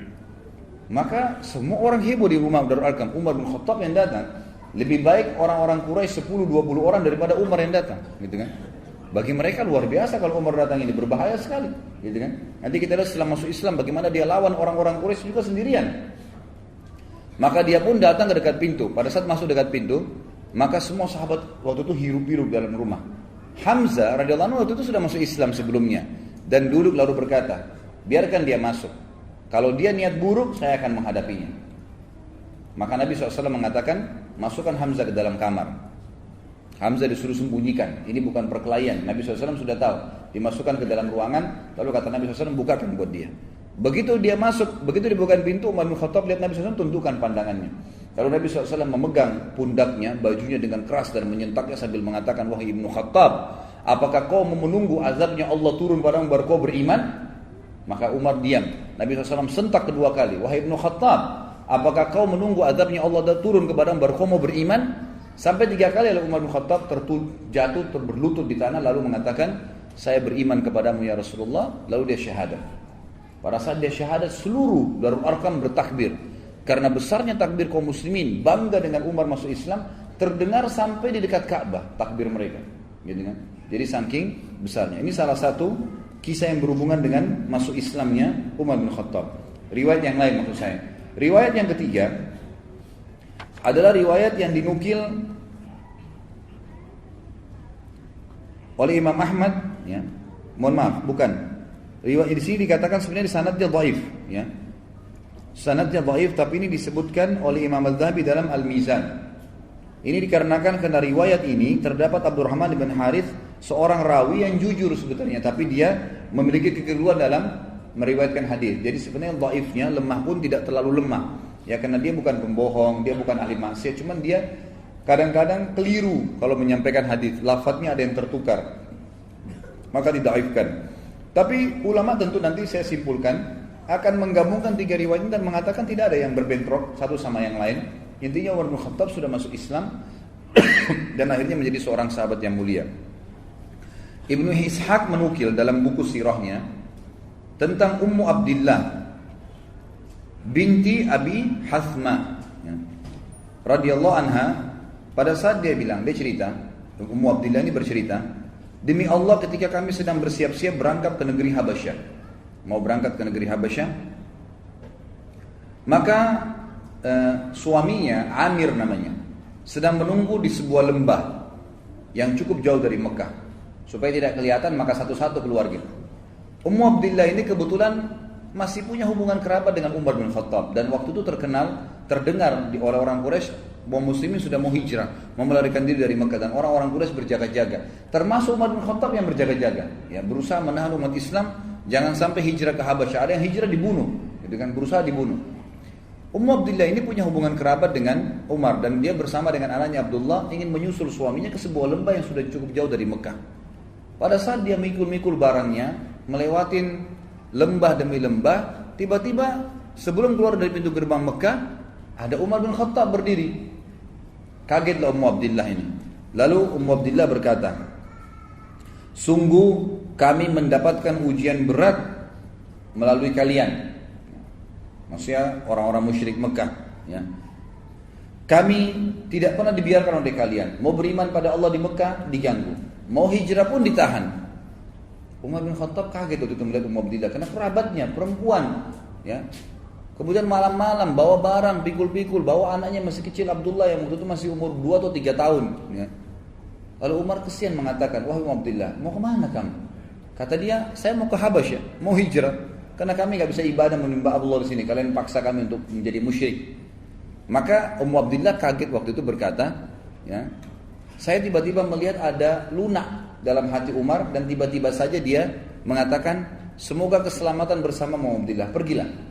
Maka semua orang heboh di rumah Darul Arqam. Umar bin Khattab yang datang. Lebih baik orang-orang Quraisy 10-20 orang daripada Umar yang datang gitu kan. Bagi mereka luar biasa kalau Umar datang ini, berbahaya sekali gitu kan. Nanti kita lihat setelah masuk Islam bagaimana dia lawan orang-orang Quraisy juga sendirian. Maka dia pun datang ke dekat pintu. Pada saat masuk dekat pintu, Maka semua sahabat waktu itu hirup-hirup dalam rumah. Hamzah radhiyallahu anhu waktu itu sudah masuk Islam sebelumnya dan duduk lalu berkata, biarkan dia masuk. Kalau dia niat buruk, saya akan menghadapinya. Maka Nabi SAW mengatakan, masukkan Hamzah ke dalam kamar. Hamzah disuruh sembunyikan. Ini bukan perkelahian. Nabi SAW sudah tahu. Dimasukkan ke dalam ruangan. Lalu kata Nabi SAW, bukakan buat dia. Begitu dia masuk, begitu dibukakan pintu, Umar bin Khattab lihat Nabi SAW, tundukkan pandangannya. Lalu Nabi SAW memegang pundaknya, bajunya dengan keras dan menyentaknya sambil mengatakan, wahai Ibnu Khattab, apakah kau menunggu azabnya Allah turun padamu baru kau beriman? Maka Umar diam. Nabi SAW sentak kedua kali, wahai Ibnu Khattab, apakah kau menunggu azabnya Allah turun kepadamu baru kau mau beriman? Sampai 3 kali lalu Umar bin Khattab jatuh berlutut di tanah lalu mengatakan, saya beriman kepadamu ya Rasulullah. Lalu dia syahadat. Pada saat dia syahadat, seluruh Darul Arqam bertakbir. Karena besarnya takbir kaum muslimin, bangga dengan Umar masuk Islam, terdengar sampai di dekat Ka'bah takbir mereka. Gitu kan? Jadi saking besarnya. Ini salah satu kisah yang berhubungan dengan masuk Islamnya Umar bin Khattab. Riwayat yang lain maksud saya. Riwayat yang ketiga adalah riwayat yang dinukil oleh Imam Ahmad, ya. Mohon maaf, bukan. Riwayat di sini dikatakan sebenarnya di sanadnya dhaif, ya. Sanadnya dhaif, tapi ini disebutkan oleh Imam Al-Dhahabi dalam Al-Mizan. Ini dikarenakan karena riwayat ini terdapat Abdurrahman bin Harith, seorang rawi yang jujur sebetulnya, tapi dia memiliki kekeliruan dalam meriwayatkan hadis. Jadi sebenarnya dhaifnya lemah pun tidak terlalu lemah. Ya karena dia bukan pembohong, dia bukan ahli maksiat, cuman dia kadang-kadang keliru kalau menyampaikan hadis, lafadznya ada yang tertukar. Maka didhaifkan. Tapi ulama tentu nanti saya simpulkan akan menggabungkan 3 riwayat ini dan mengatakan tidak ada yang berbentrok satu sama yang lain. Intinya Umar bin Khattab sudah masuk Islam dan akhirnya menjadi seorang sahabat yang mulia. Ibnu Ishaq menukil dalam buku sirahnya tentang Ummu Abdillah binti Abi Hathma, ya, radhiyallahu anha. Pada saat dia cerita, Ummu Abdillah ini bercerita, demi Allah ketika kami sedang bersiap-siap berangkat ke negeri Habasyah, mau berangkat ke negeri Habasyah, maka suaminya Amir namanya sedang menunggu di sebuah lembah yang cukup jauh dari Mekah supaya tidak kelihatan, maka satu-satu keluar gitu. Ummu Abdillah ini kebetulan masih punya hubungan kerabat dengan Umar bin Khattab dan waktu itu terdengar di orang-orang Quraisy bahwa muslimin sudah mau hijrah, mau melarikan diri dari Mekah dan orang-orang Quraisy berjaga-jaga. Termasuk Umar bin Khattab yang berjaga-jaga, ya berusaha menahan umat Islam jangan sampai hijrah ke Habasyah. Ada yang hijrah dibunuh, gitu kan, berusaha dibunuh. Ummu Abdillah ini punya hubungan kerabat dengan Umar dan dia bersama dengan anaknya Abdullah ingin menyusul suaminya ke sebuah lembah yang sudah cukup jauh dari Mekah. Pada saat dia mikul-mikul barangnya, melewatin lembah demi lembah, tiba-tiba sebelum keluar dari pintu gerbang Mekah, ada Umar bin Khattab berdiri. Kagetlah Ummu Abdillah ini. Lalu Ummu Abdillah berkata, sungguh kami mendapatkan ujian berat melalui kalian. Maksudnya orang-orang musyrik Mekah, ya. Kami tidak pernah dibiarkan oleh kalian. Mau beriman pada Allah di Mekah diganggu, mau hijrah pun ditahan. Umar bin Khattab kaget waktu itu melihat Ummu Abdillah karena kerabatnya perempuan, ya. Kemudian malam-malam bawa barang, pikul-pikul, bawa anaknya masih kecil Abdullah yang waktu itu masih umur 2 atau 3 tahun, ya. Lalu Umar kesian mengatakan, wahai Ummu Abdillah, mau kemana kamu? Kata dia, saya mau ke Habasyah, mau hijrah, karena kami nggak bisa ibadah menyembah Allah di sini. Kalian paksa kami untuk menjadi musyrik. Maka Ummu Abdillah kaget waktu itu berkata, ya, saya tiba-tiba melihat ada lunak dalam hati Umar dan tiba-tiba saja dia mengatakan, semoga keselamatan bersama Ummu Abdillah, pergilah.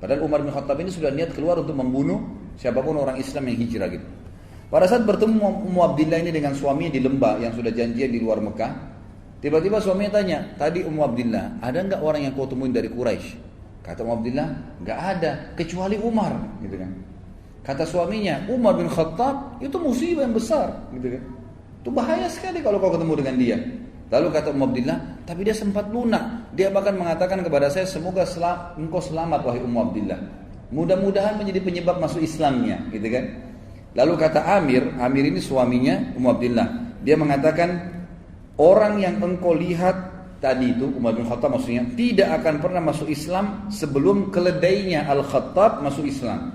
Padahal Umar bin Khattab ini sudah niat keluar untuk membunuh siapapun orang Islam yang hijrah gitu. Pada saat bertemu Ummu Abdillah ini dengan suaminya di lembah yang sudah janjian di luar Mekah, tiba-tiba suaminya tanya, tadi Ummu Abdillah, ada enggak orang yang kau temuin dari Quraisy? Kata Ummu Abdillah, enggak ada, kecuali Umar, gitu kan. Kata suaminya, Umar bin Khattab itu musibah yang besar, gitu kan. Itu bahaya sekali kalau kau ketemu dengan dia. Lalu kata Ummu Abdillah, tapi dia sempat lunak. Dia bahkan mengatakan kepada saya, semoga engkau selamat wahai Ummu Abdillah. Mudah-mudahan menjadi penyebab masuk Islamnya, gitu kan. Lalu kata Amir ini suaminya Ummu Abdillah. Dia mengatakan, orang yang engkau lihat tadi itu, Umar bin Khattab maksudnya, tidak akan pernah masuk Islam sebelum keledainya Al-Khattab masuk Islam.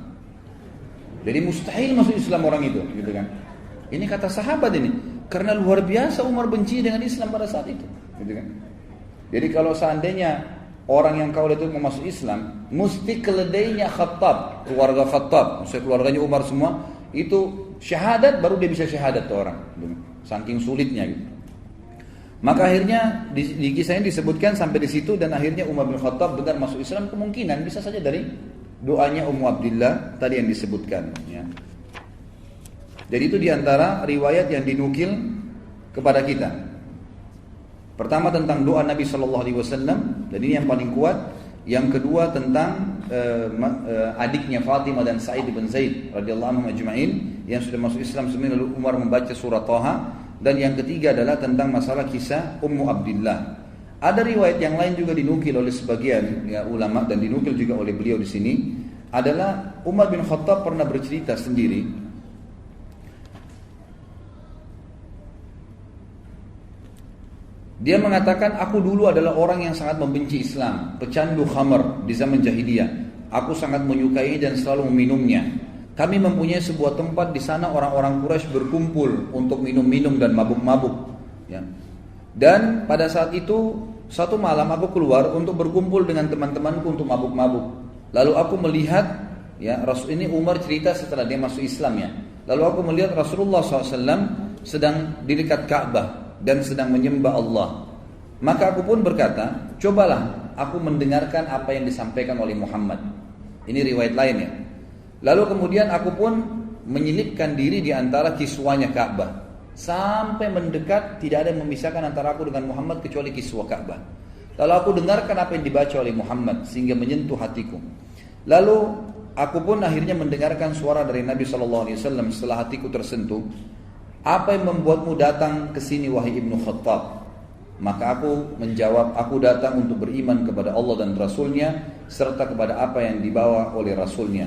Jadi mustahil masuk Islam orang itu, gitu kan. Ini kata sahabat ini. Karena luar biasa Umar benci dengan Islam pada saat itu. Gitu kan? Jadi kalau seandainya orang yang kau lihat itu mau masuk Islam, mesti keledainya Khattab, keluarga Khattab, maksudnya keluarganya Umar semua, itu syahadat baru dia bisa syahadat tuh orang. Saking sulitnya gitu. Maka akhirnya di kisah ini disebutkan sampai di situ, dan akhirnya Umar bin Khattab benar masuk Islam, kemungkinan bisa saja dari doanya Ummu Abdillah tadi yang disebutkan ya. Jadi itu diantara riwayat yang dinukil kepada kita. Pertama tentang doa Nabi SAW, dan ini yang paling kuat. Yang kedua tentang adiknya Fatimah dan Sa'id bin Zaid radhiyallahu anhum ajma'in yang sudah masuk Islam sebenarnya, lalu Umar membaca surah Thaha. Dan yang ketiga adalah tentang masalah kisah Ummu Abdillah. Ada riwayat yang lain juga dinukil oleh sebagian ya, ulama, dan dinukil juga oleh beliau di sini, adalah Umar bin Khattab pernah bercerita sendiri. Dia mengatakan, aku dulu adalah orang yang sangat membenci Islam, pecandu khamar di zaman jahiliyah. Aku sangat menyukai dan selalu meminumnya. Kami mempunyai sebuah tempat di sana, orang-orang Quraisy berkumpul untuk minum-minum dan mabuk-mabuk. Ya. Dan pada saat itu, satu malam aku keluar untuk berkumpul dengan teman-temanku untuk mabuk-mabuk. Lalu aku melihat, ya ini Umar cerita setelah dia masuk Islam ya. Lalu aku melihat Rasulullah SAW sedang di dekat Ka'bah dan sedang menyembah Allah. Maka aku pun berkata, cobalah aku mendengarkan apa yang disampaikan oleh Muhammad. Ini riwayat lain ya. Lalu kemudian aku pun menyelipkan diri di antara kiswanya Ka'bah. Sampai mendekat, tidak ada yang memisahkan antara aku dengan Muhammad kecuali kiswah Ka'bah. Lalu aku dengarkan apa yang dibaca oleh Muhammad sehingga menyentuh hatiku. Lalu aku pun akhirnya mendengarkan suara dari Nabi SAW setelah hatiku tersentuh. Apa yang membuatmu datang ke sini wahai Ibnu Khattab? Maka aku menjawab, aku datang untuk beriman kepada Allah dan Rasulnya serta kepada apa yang dibawa oleh Rasulnya.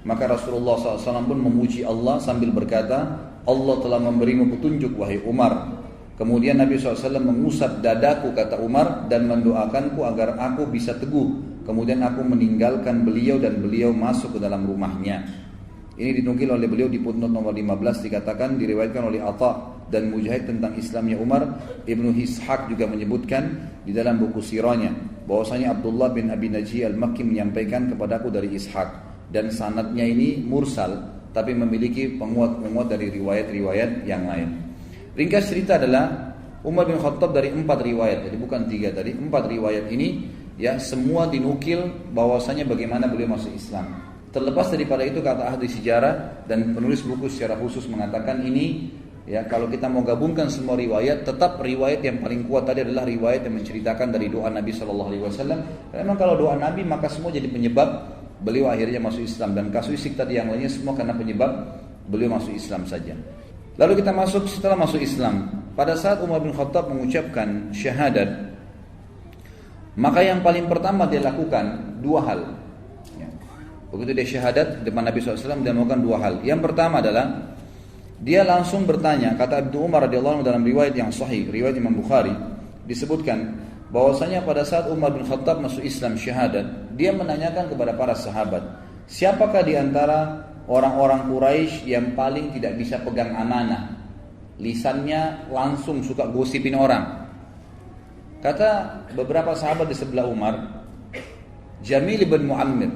Maka Rasulullah SAW pun memuji Allah sambil berkata, Allah telah memberimu petunjuk wahai Umar. Kemudian Nabi SAW mengusap dadaku, kata Umar, dan mendoakanku agar aku bisa teguh. Kemudian aku meninggalkan beliau dan beliau masuk ke dalam rumahnya. Ini dinukil oleh beliau di footnote nomor 15, dikatakan diriwayatkan oleh Atha dan Mujahid tentang Islamnya Umar. Ibnu Ishaq juga menyebutkan di dalam buku sirahnya bahwasanya Abdullah bin Abi Najih al-Makki menyampaikan kepadaku dari Ishaq. Dan sanadnya ini mursal, tapi memiliki penguat-penguat dari riwayat-riwayat yang lain. Ringkas cerita adalah Umar bin Khattab dari 4 riwayat, jadi bukan 3 tadi, 4 riwayat ini ya semua dinukil bahwasanya bagaimana beliau masuk Islam. Terlepas daripada itu, kata ahli sejarah dan penulis buku secara khusus mengatakan ini ya, kalau kita mau gabungkan semua riwayat, tetap riwayat yang paling kuat tadi adalah riwayat yang menceritakan dari doa Nabi SAW. Karena memang kalau doa Nabi maka semua jadi penyebab beliau akhirnya masuk Islam, dan kasuistik tadi yang lainnya semua karena penyebab beliau masuk Islam saja. Lalu kita masuk setelah masuk Islam. Pada saat Umar bin Khattab mengucapkan syahadat, maka yang paling pertama dia lakukan 2 hal. Begitu dia syahadat depan Nabi SAW, dia melakukan 2 hal. Yang pertama adalah dia langsung bertanya. Kata Ibnu Umar radhiyallahu anhu dalam riwayat yang sahih, riwayat Imam Bukhari, disebutkan bahwasanya pada saat Umar bin Khattab masuk Islam syahadat, dia menanyakan kepada para sahabat, siapakah di antara orang-orang Quraisy yang paling tidak bisa pegang amanah, lisannya langsung suka gosipin orang. Kata beberapa sahabat di sebelah Umar, Jamil bin Mu'ammir.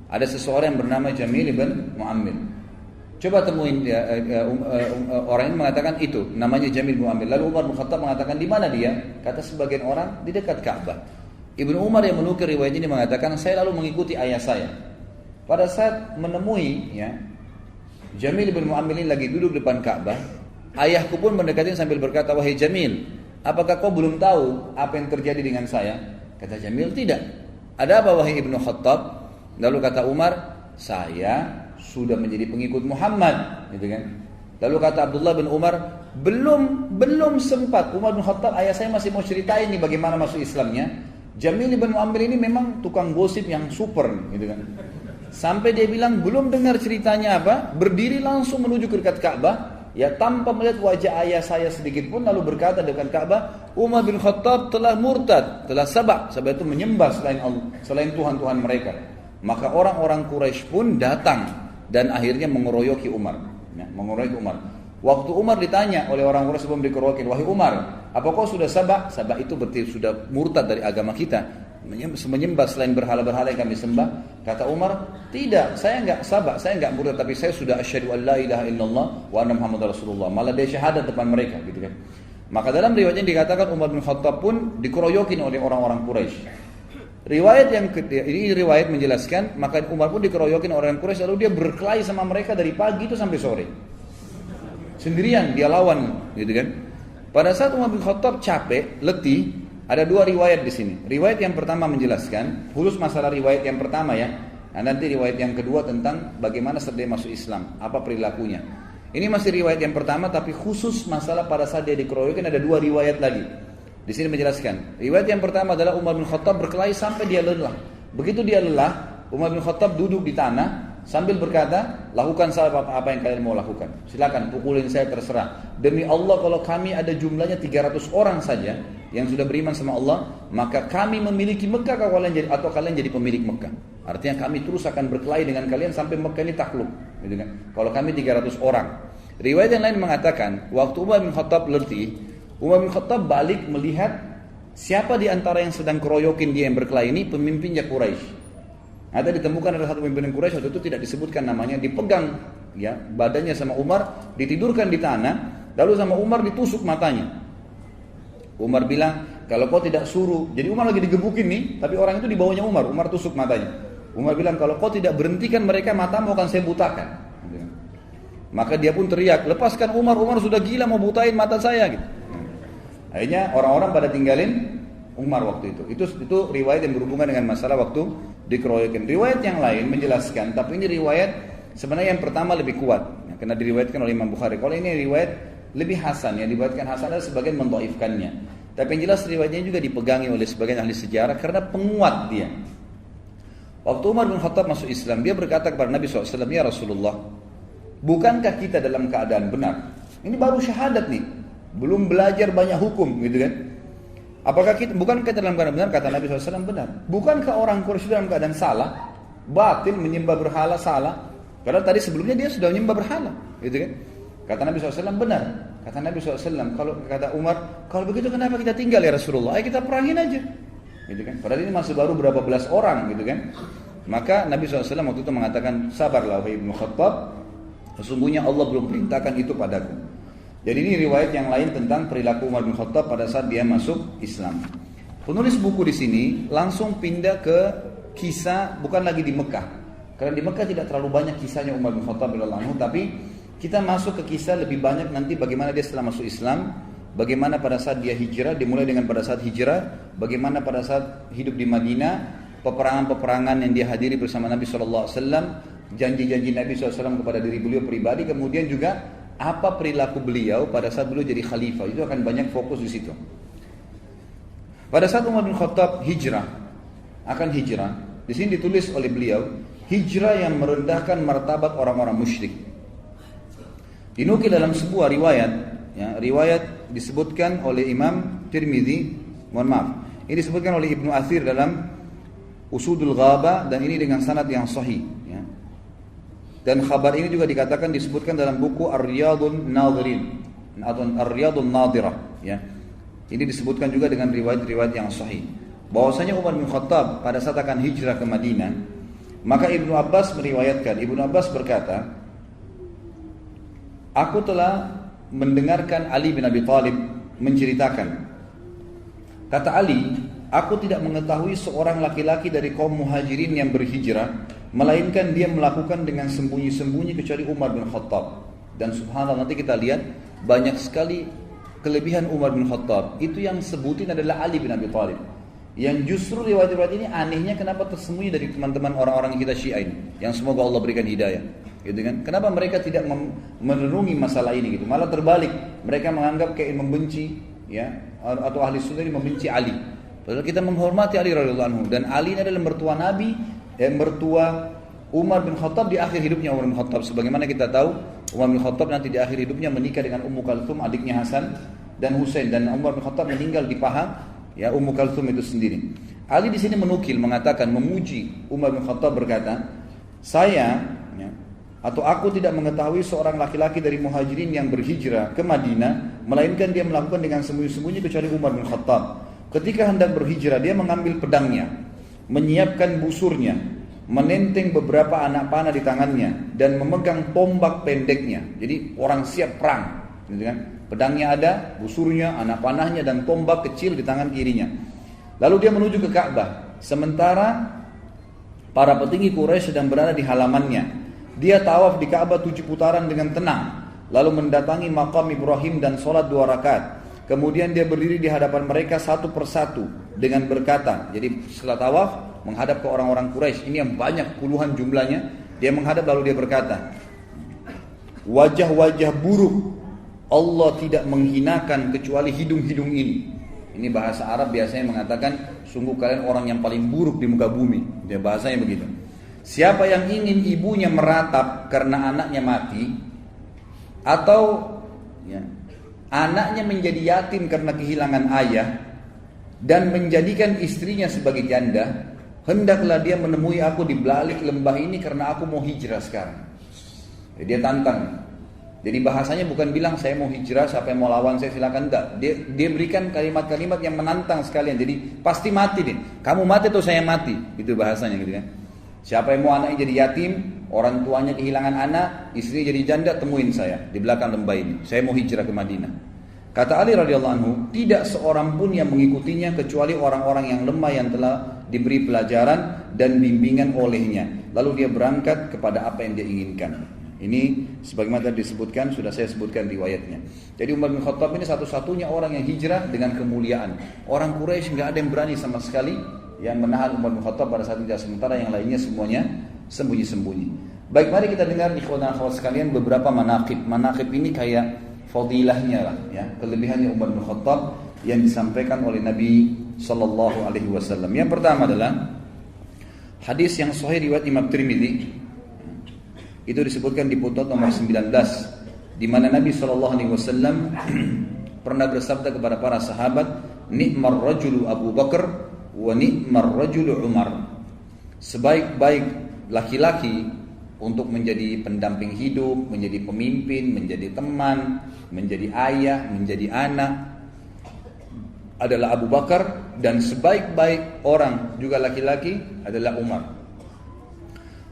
Ada seseorang yang bernama Jamil bin Mu'ammir. Coba temuin orang ini mengatakan itu namanya Jamil bin Mu'ammir. Lalu Umar bin Khattab mengatakan, di mana dia? Kata sebagian orang, di dekat Ka'bah. Ibnu Umar yang menukil riwayat ini mengatakan, saya lalu mengikuti ayah saya. Pada saat menemui ya, Jamil bin Mu'ammir ini lagi duduk depan Ka'bah, ayahku pun mendekati sambil berkata, wahai Jamil, apakah kau belum tahu apa yang terjadi dengan saya? Kata Jamil, tidak. Ada apa wahai Ibnu Khattab? Lalu kata Umar, saya sudah menjadi pengikut Muhammad, gitu kan? Lalu kata Abdullah bin Umar, belum sempat. Umar bin Khattab, ayah saya masih mau ceritain nih bagaimana masuk Islamnya. Jamil bin Mu'ammir ini memang tukang gosip yang super, gitu kan? Sampai dia bilang belum dengar ceritanya apa, berdiri langsung menuju ke dekat Ka'bah, ya tanpa melihat wajah ayah saya sedikit pun, lalu berkata dekat Ka'bah, Umar bin Khattab telah murtad, telah sabak itu menyembah selain Allah, selain Tuhan-Tuhan mereka. Maka orang-orang Quraisy pun datang dan akhirnya mengeroyoki Umar. ya, mengurangi Umar. Waktu Umar ditanya oleh orang Quraisy sebelum dikeroyokin, wahai Umar, apa kau sudah sabak? Sabak itu berarti sudah murtad dari agama kita, menyembah selain berhala-berhala yang kami sembah. Kata Umar, tidak, saya enggak sabak, saya enggak murtad, tapi saya sudah asyhadu an la ilaha illallah wa anna muhammadar rasulullah. Malah dia syahadat depan mereka, gitu kan. Maka dalam riwayatnya dikatakan Umar bin Khattab pun dikeroyokin oleh orang-orang Quraisy. Riwayat yang ini riwayat menjelaskan, maka Umar pun dikeroyokin orang Quraisy, lalu dia berkelahi sama mereka dari pagi itu sampai sore. Sendirian dia lawan, gitu kan. Pada saat Umar bin Khattab capek, letih, ada dua riwayat di sini. Riwayat yang pertama menjelaskan, khusus masalah riwayat yang pertama ya. Nah, nanti riwayat yang kedua tentang bagaimana setelah dia masuk Islam, apa perilakunya. Ini masih riwayat yang pertama, tapi khusus masalah pada saat dia dikeroyokin ada dua riwayat lagi. Di sini menjelaskan. Riwayat yang pertama adalah Umar bin Khattab berkelahi sampai dia lelah. Begitu dia lelah, Umar bin Khattab duduk di tanah sambil berkata, lakukan apa yang kalian mau lakukan. Silakan pukulin saya, terserah. Demi Allah, kalau kami ada jumlahnya 300 orang saja yang sudah beriman sama Allah, maka kami memiliki Mekah atau kalian jadi pemilik Mekah. Artinya kami terus akan berkelahi dengan kalian sampai Mekah ini takluk, gitu kan? Kalau kami 300 orang. Riwayat yang lain mengatakan, waktu Umar bin Khattab letih, Umar bin Khattab balik melihat siapa di antara yang sedang keroyokin dia yang berkelahi ini, pemimpinnya Quraisy. Ada ditemukan ada satu pimpinan Quraisy, waktu itu tidak disebutkan namanya, dipegang ya badannya sama Umar, ditidurkan di tanah, lalu sama Umar ditusuk matanya. Umar bilang, kalau kau tidak suruh, jadi Umar lagi digebukin nih, tapi orang itu di bawahnya Umar tusuk matanya. Umar bilang, kalau kau tidak berhentikan mereka, matamu akan saya butakan. Maka dia pun teriak, lepaskan Umar sudah gila mau butain mata saya gitu. Akhirnya orang-orang pada tinggalin Umar waktu itu. Itu riwayat yang berhubungan dengan masalah waktu dikeroyokin. Riwayat yang lain menjelaskan, tapi ini riwayat sebenarnya yang pertama lebih kuat, ya, karena diriwayatkan oleh Imam Bukhari. Kalau ini riwayat lebih hasan, yang diriwayatkan hasan adalah sebagian mendhaifkannya. Tapi yang jelas riwayatnya juga dipegangi oleh sebagian ahli sejarah karena penguat dia. Waktu Umar bin Khattab masuk Islam, dia berkata kepada Nabi SAW, ya Rasulullah, bukankah kita dalam keadaan benar? Ini baru syahadat nih, belum belajar banyak hukum, gitu kan? Bukankah kita dalam keadaan benar? Kata Nabi SAW, benar. Bukankah orang Quraisy dalam keadaan salah, batil, menyembah berhala, salah? Karena tadi sebelumnya dia sudah menyembah berhala, gitu kan? Kata Nabi SAW, benar. Kata Nabi SAW, kata Umar, kalau begitu kenapa kita tinggal ya Rasulullah? Ayo kita perangin aja, gitu kan? Padahal ini masih baru berapa belas orang, gitu kan? Maka Nabi SAW waktu itu mengatakan, sabarlah wahai Ibnu Khattab, sesungguhnya Allah belum perintahkan itu padaku. Jadi ini riwayat yang lain tentang perilaku Umar bin Khattab pada saat dia masuk Islam. Penulis buku di sini langsung pindah ke kisah, bukan lagi di Mekah. Karena di Mekah tidak terlalu banyak kisahnya Umar bin Khattab radhiyallahu anhu, tapi kita masuk ke kisah lebih banyak nanti bagaimana dia setelah masuk Islam, bagaimana pada saat dia hijrah, dimulai dengan pada saat hijrah, bagaimana pada saat hidup di Madinah, peperangan-peperangan yang dia hadiri bersama Nabi SAW, janji-janji Nabi SAW kepada diri beliau pribadi, kemudian juga apa perilaku beliau pada saat beliau jadi khalifah. Itu akan banyak fokus di situ. Pada saat Umar bin Khattab akan hijrah, di sini ditulis oleh beliau, hijrah yang merendahkan martabat orang-orang musyrik. Dinukil dalam sebuah riwayat, ya, riwayat disebutkan oleh Imam Tirmidzi, ini disebutkan oleh Ibnu Athir dalam Usudul Ghaba, dan ini dengan sanad yang sahih, ya. Dan khabar ini juga dikatakan disebutkan dalam buku Ar-Riyadun Nadhirin atau Ar-Riyadun Nadhirah, ya. Ini disebutkan juga dengan riwayat-riwayat yang sahih bahwasanya Umar bin Khattab pada saat akan hijrah ke Madinah, maka Ibnu Abbas meriwayatkan, Ibnu Abbas berkata, aku telah mendengarkan Ali bin Abi Thalib menceritakan, kata Ali, aku tidak mengetahui seorang laki-laki dari kaum muhajirin yang berhijrah melainkan dia melakukan dengan sembunyi-sembunyi kecuali Umar bin Khattab. Dan subhanallah, nanti kita lihat banyak sekali kelebihan Umar bin Khattab. Itu yang sebutin adalah Ali bin Abi Thalib. Yang justru riwayat-riwayat ini anehnya kenapa tersembunyi dari teman-teman orang-orang kita Syiah ini, yang semoga Allah berikan hidayah, gitu kan? Kenapa mereka tidak merenungi masalah ini gitu? Malah terbalik, mereka menganggap kayak membenci, ya, atau ahli sunnah ini membenci Ali. Padahal kita menghormati Ali radhiyallahu anhu, dan Ali ini adalah mertua Nabi, mertua Umar bin Khattab di akhir hidupnya Umar bin Khattab. Sebagaimana kita tahu, Umar bin Khattab nanti di akhir hidupnya menikah dengan Ummu Kalthum, adiknya Hasan dan Husain, dan Umar bin Khattab meninggal di paha, ya, Ummu Kalthum itu sendiri. Ali di sini menukil, mengatakan, memuji Umar bin Khattab, berkata, saya, ya, atau aku tidak mengetahui seorang laki-laki dari muhajirin yang berhijrah ke Madinah, melainkan dia melakukan dengan sembunyi-sembunyi kecuali Umar bin Khattab. Ketika hendak berhijrah, dia mengambil pedangnya, menyiapkan busurnya, menenteng beberapa anak panah di tangannya, dan memegang tombak pendeknya. Jadi orang siap perang, gitu kan? Pedangnya ada, busurnya, anak panahnya, dan tombak kecil di tangan kirinya. Lalu dia menuju ke Ka'bah. Sementara para petinggi Quraisy sedang berada di halamannya. Dia tawaf di Ka'bah 7 putaran dengan tenang, lalu mendatangi makam Ibrahim dan sholat 2 rakaat. Kemudian dia berdiri di hadapan mereka satu persatu dengan berkata, jadi setelah tawaf menghadap ke orang-orang Quraisy, ini yang banyak puluhan jumlahnya, dia menghadap lalu dia berkata, wajah-wajah buruk Allah tidak menghinakan kecuali hidung-hidung ini. Ini bahasa Arab biasanya mengatakan, sungguh kalian orang yang paling buruk di muka bumi. Dia bahasanya begitu. Siapa yang ingin ibunya meratap karena anaknya mati, atau ya, anaknya menjadi yatim karena kehilangan ayah, dan menjadikan istrinya sebagai janda, hendaklah dia menemui aku di balik lembah ini karena aku mau hijrah sekarang. Jadi dia tantang. Jadi bahasanya bukan bilang saya mau hijrah, siapa yang mau lawan saya silakan, enggak. Dia berikan kalimat-kalimat yang menantang sekalian. Jadi pasti mati nih. Kamu mati atau saya mati? Itu bahasanya gitu kan. Siapa yang mau anaknya jadi yatim, orang tuanya kehilangan anak, istrinya jadi janda, temuin saya di belakang lembah ini. Saya mau hijrah ke Madinah. Kata Ali radhiyallahu anhu, tidak seorang pun yang mengikutinya kecuali orang-orang yang lemah yang telah diberi pelajaran dan bimbingan olehnya. Lalu dia berangkat kepada apa yang dia inginkan. Ini sebagaimana tadi disebutkan, sudah saya sebutkan riwayatnya. Jadi Umar bin Khattab ini satu-satunya orang yang hijrah dengan kemuliaan. Orang Quraisy nggak ada yang berani sama sekali yang menahan Umar bin Khattab pada saat itu, sementara yang lainnya semuanya sembunyi-sembunyi. Baik, mari kita dengar ikhwan dan akhwat sekalian beberapa manaqib. Manaqib ini kayak fadilahnya lah, ya, kelebihannya Umar bin Khattab yang disampaikan oleh Nabi sallallahu alaihi wasallam. Yang pertama adalah hadis yang sahih riwayat Imam Tirmidzi. Itu disebutkan di footnote nomor 19, di mana Nabi SAW pernah bersabda kepada para sahabat, ni'mar rajulu Abu Bakar wa ni'mar rajulu Umar. Sebaik-baik laki-laki untuk menjadi pendamping hidup, menjadi pemimpin, menjadi teman, menjadi ayah, menjadi anak adalah Abu Bakar, dan sebaik-baik orang juga laki-laki adalah Umar.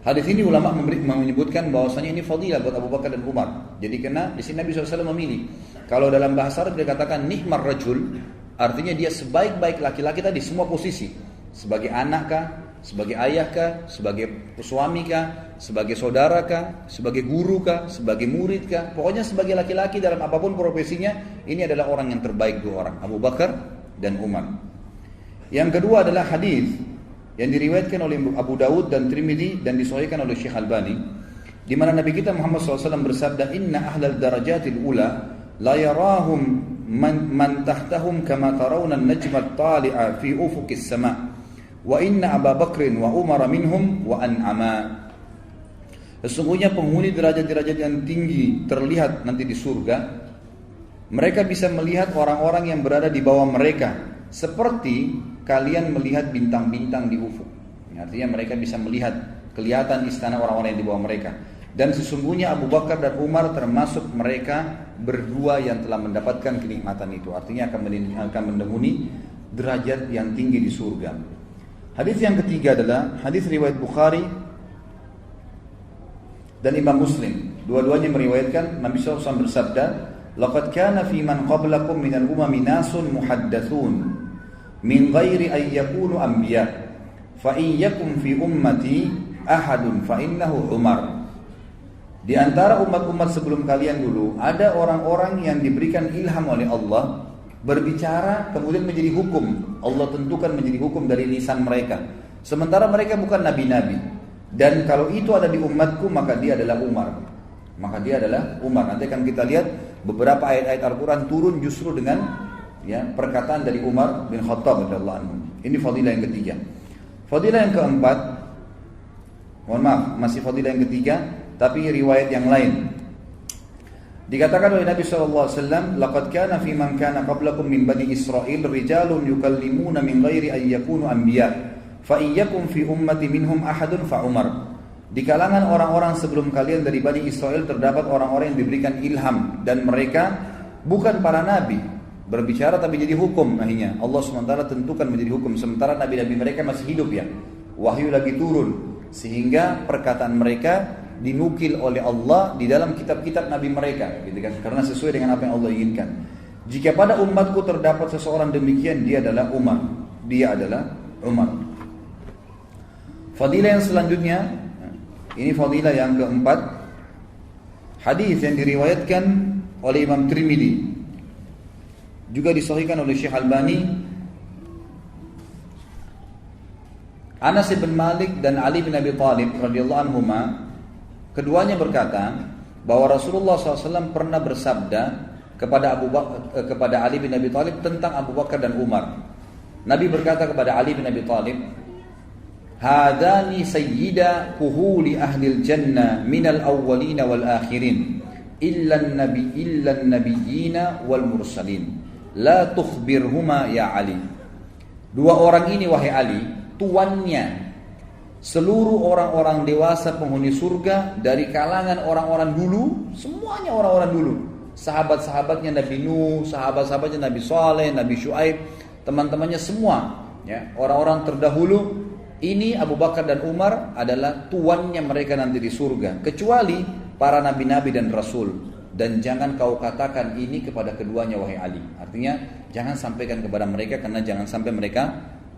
Hadis ini ulama menyebutkan bahwasanya ini fadilah buat Abu Bakar dan Umar. Jadi karena di sini Nabi SAW memilih. Kalau dalam bahasa Arab dia katakan ni'mar rajul, artinya dia sebaik-baik laki-laki tadi semua posisi. Sebagai anak kah, sebagai ayah kah, sebagai suami kah, sebagai saudara kah, sebagai guru kah, sebagai murid kah. Pokoknya sebagai laki-laki dalam apapun profesinya, ini adalah orang yang terbaik dua orang, Abu Bakar dan Umar. Yang kedua adalah hadis yang diriwayatkan oleh Abu Dawud dan Tirmidzi dan disahihkan oleh Syekh Albani, di mana Nabi kita Muhammad SAW bersabda, inna ahlal darajatil ula la yarahum man tahtahum kama tarawna an-najma at-tali'a fi ufuqis sama' wa inna Abu Bakrin wa Umar minhum wa an'ama. Sesungguhnya penghuni derajat-derajat yang tinggi terlihat nanti di surga, mereka bisa melihat orang-orang yang berada di bawah mereka seperti kalian melihat bintang-bintang di ufuk. Artinya mereka bisa melihat, kelihatan istana orang-orang yang di bawah mereka. Dan sesungguhnya Abu Bakar dan Umar termasuk mereka berdua yang telah mendapatkan kenikmatan itu. Artinya akan mendenuni derajat yang tinggi di surga. Hadis yang ketiga adalah hadis riwayat Bukhari dan Imam Muslim. Dua-duanya meriwayatkan Nabi SAW bersabda, laqad kana fi man qablakum minal umami nasun muhaddathun min ghairi ay yakunu anbiya fa in yakum fi ummati ahadun fa innahu Umar. Di antara umat-umat sebelum kalian dulu ada orang-orang yang diberikan ilham oleh Allah berbicara kemudian menjadi hukum. Allah tentukan menjadi hukum dari lisan mereka. Sementara mereka bukan nabi-nabi. Dan kalau itu ada di umatku maka dia adalah Umar. Maka dia adalah Umar. Nanti akan kita lihat beberapa ayat-ayat Al-Quran turun justru dengan perkataan dari Umar bin Khattab radhiyallahu anhu. Ini fadilah yang ketiga. Fadilah yang keempat, mohon maaf, masih fadilah yang ketiga, tapi riwayat yang lain. Dikatakan oleh Nabi SAW, laqad kana fi man kana qablakum min bani Israil rijalun yukallimuna min ghairi an yakunu anbiya fa iyyakum fi ummati minhum ahadun fa Umar. Di kalangan orang-orang sebelum kalian dari Bani Israel terdapat orang-orang yang diberikan ilham dan mereka bukan para nabi berbicara tapi jadi hukum akhirnya. Allah SWT tentukan menjadi hukum sementara nabi-nabi mereka masih hidup ya. Wahyu lagi turun sehingga perkataan mereka dinukil oleh Allah di dalam kitab-kitab nabi mereka gitu kan, karena sesuai dengan apa yang Allah inginkan. Jika pada umatku terdapat seseorang demikian, dia adalah Umar. Fadilah yang selanjutnya, ini fadilah yang keempat, hadis yang diriwayatkan oleh Imam Tirmidzi, juga disahihkan oleh Syekh Albani. Anas bin Malik dan Ali bin Abi Thalib radhiyallahu anhuma, keduanya berkata bahwa Rasulullah SAW pernah bersabda kepada Ali bin Abi Thalib tentang Abu Bakar dan Umar. Nabi berkata kepada Ali bin Abi Thalib, "Hadani sayyida kuhuli ahlil jannah minal awwalina wal akhirin illa an-nabiyyina wal mursalin la tukhbirhuma ya Ali." Dua orang ini wahai Ali, tuannya seluruh orang-orang dewasa penghuni surga dari kalangan orang-orang dulu, semuanya orang-orang dulu. Sahabat-sahabatnya Nabi Nuh, sahabat-sahabatnya Nabi Saleh, Nabi Syuaib, teman-temannya semua, ya, orang-orang terdahulu. Ini Abu Bakar dan Umar adalah tuannya mereka nanti di surga, kecuali para nabi-nabi dan rasul. Dan jangan kau katakan ini kepada keduanya wahai Ali. Artinya jangan sampaikan kepada mereka karena jangan sampai mereka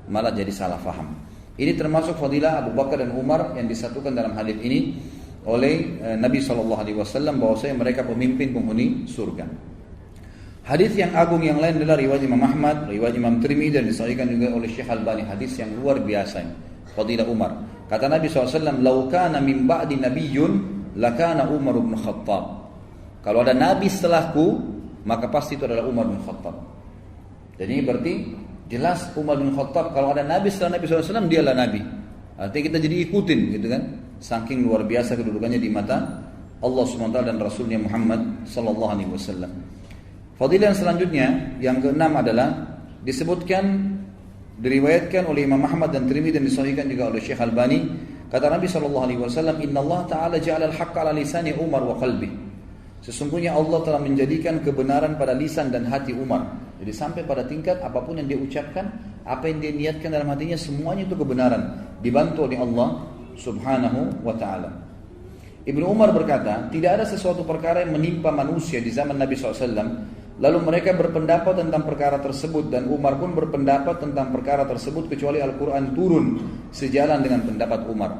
malah jadi salah faham. Ini termasuk fadilah Abu Bakar dan Umar yang disatukan dalam hadis ini oleh Nabi SAW bahwasanya mereka pemimpin penghuni surga. Hadis yang agung yang lain adalah riwayat Imam Ahmad, riwayat Imam Tirmidzi dan disahihkan juga oleh Syekh Albani. Hadis yang luar biasa, fadilah Umar. Kata Nabi SAW, "Lau kana min ba'di nabiyyun lakana Umar bin Khattab." Kalau ada nabi setelahku, maka pasti itu adalah Umar bin Khattab. Jadi ini berarti jelas Umar bin Khattab, kalau ada nabi setelah Nabi SAW, dialah nabi. Artinya kita jadi ikutin gitu kan. Saking luar biasa kedudukannya di mata Allah SWT dan Rasulnya Muhammad SAW. Fadilah yang selanjutnya, yang keenam adalah disebutkan, diriwayatkan oleh Imam Ahmad dan Tirmidzi dan disahihkan juga oleh Syekh Albani. Kata Nabi SAW, "Inna Allah Ta'ala ja'ala al-haqqa ala lisani Umar wa qalbi." Sesungguhnya Allah telah menjadikan kebenaran pada lisan dan hati Umar. Jadi sampai pada tingkat apapun yang dia ucapkan, apa yang dia niatkan dalam hatinya, semuanya itu kebenaran, dibantu oleh Allah Subhanahu wa ta'ala. Ibnu Umar berkata, tidak ada sesuatu perkara yang menimpa manusia di zaman Nabi SAW, lalu mereka berpendapat tentang perkara tersebut, dan Umar pun berpendapat tentang perkara tersebut, kecuali Al-Quran turun sejalan dengan pendapat Umar.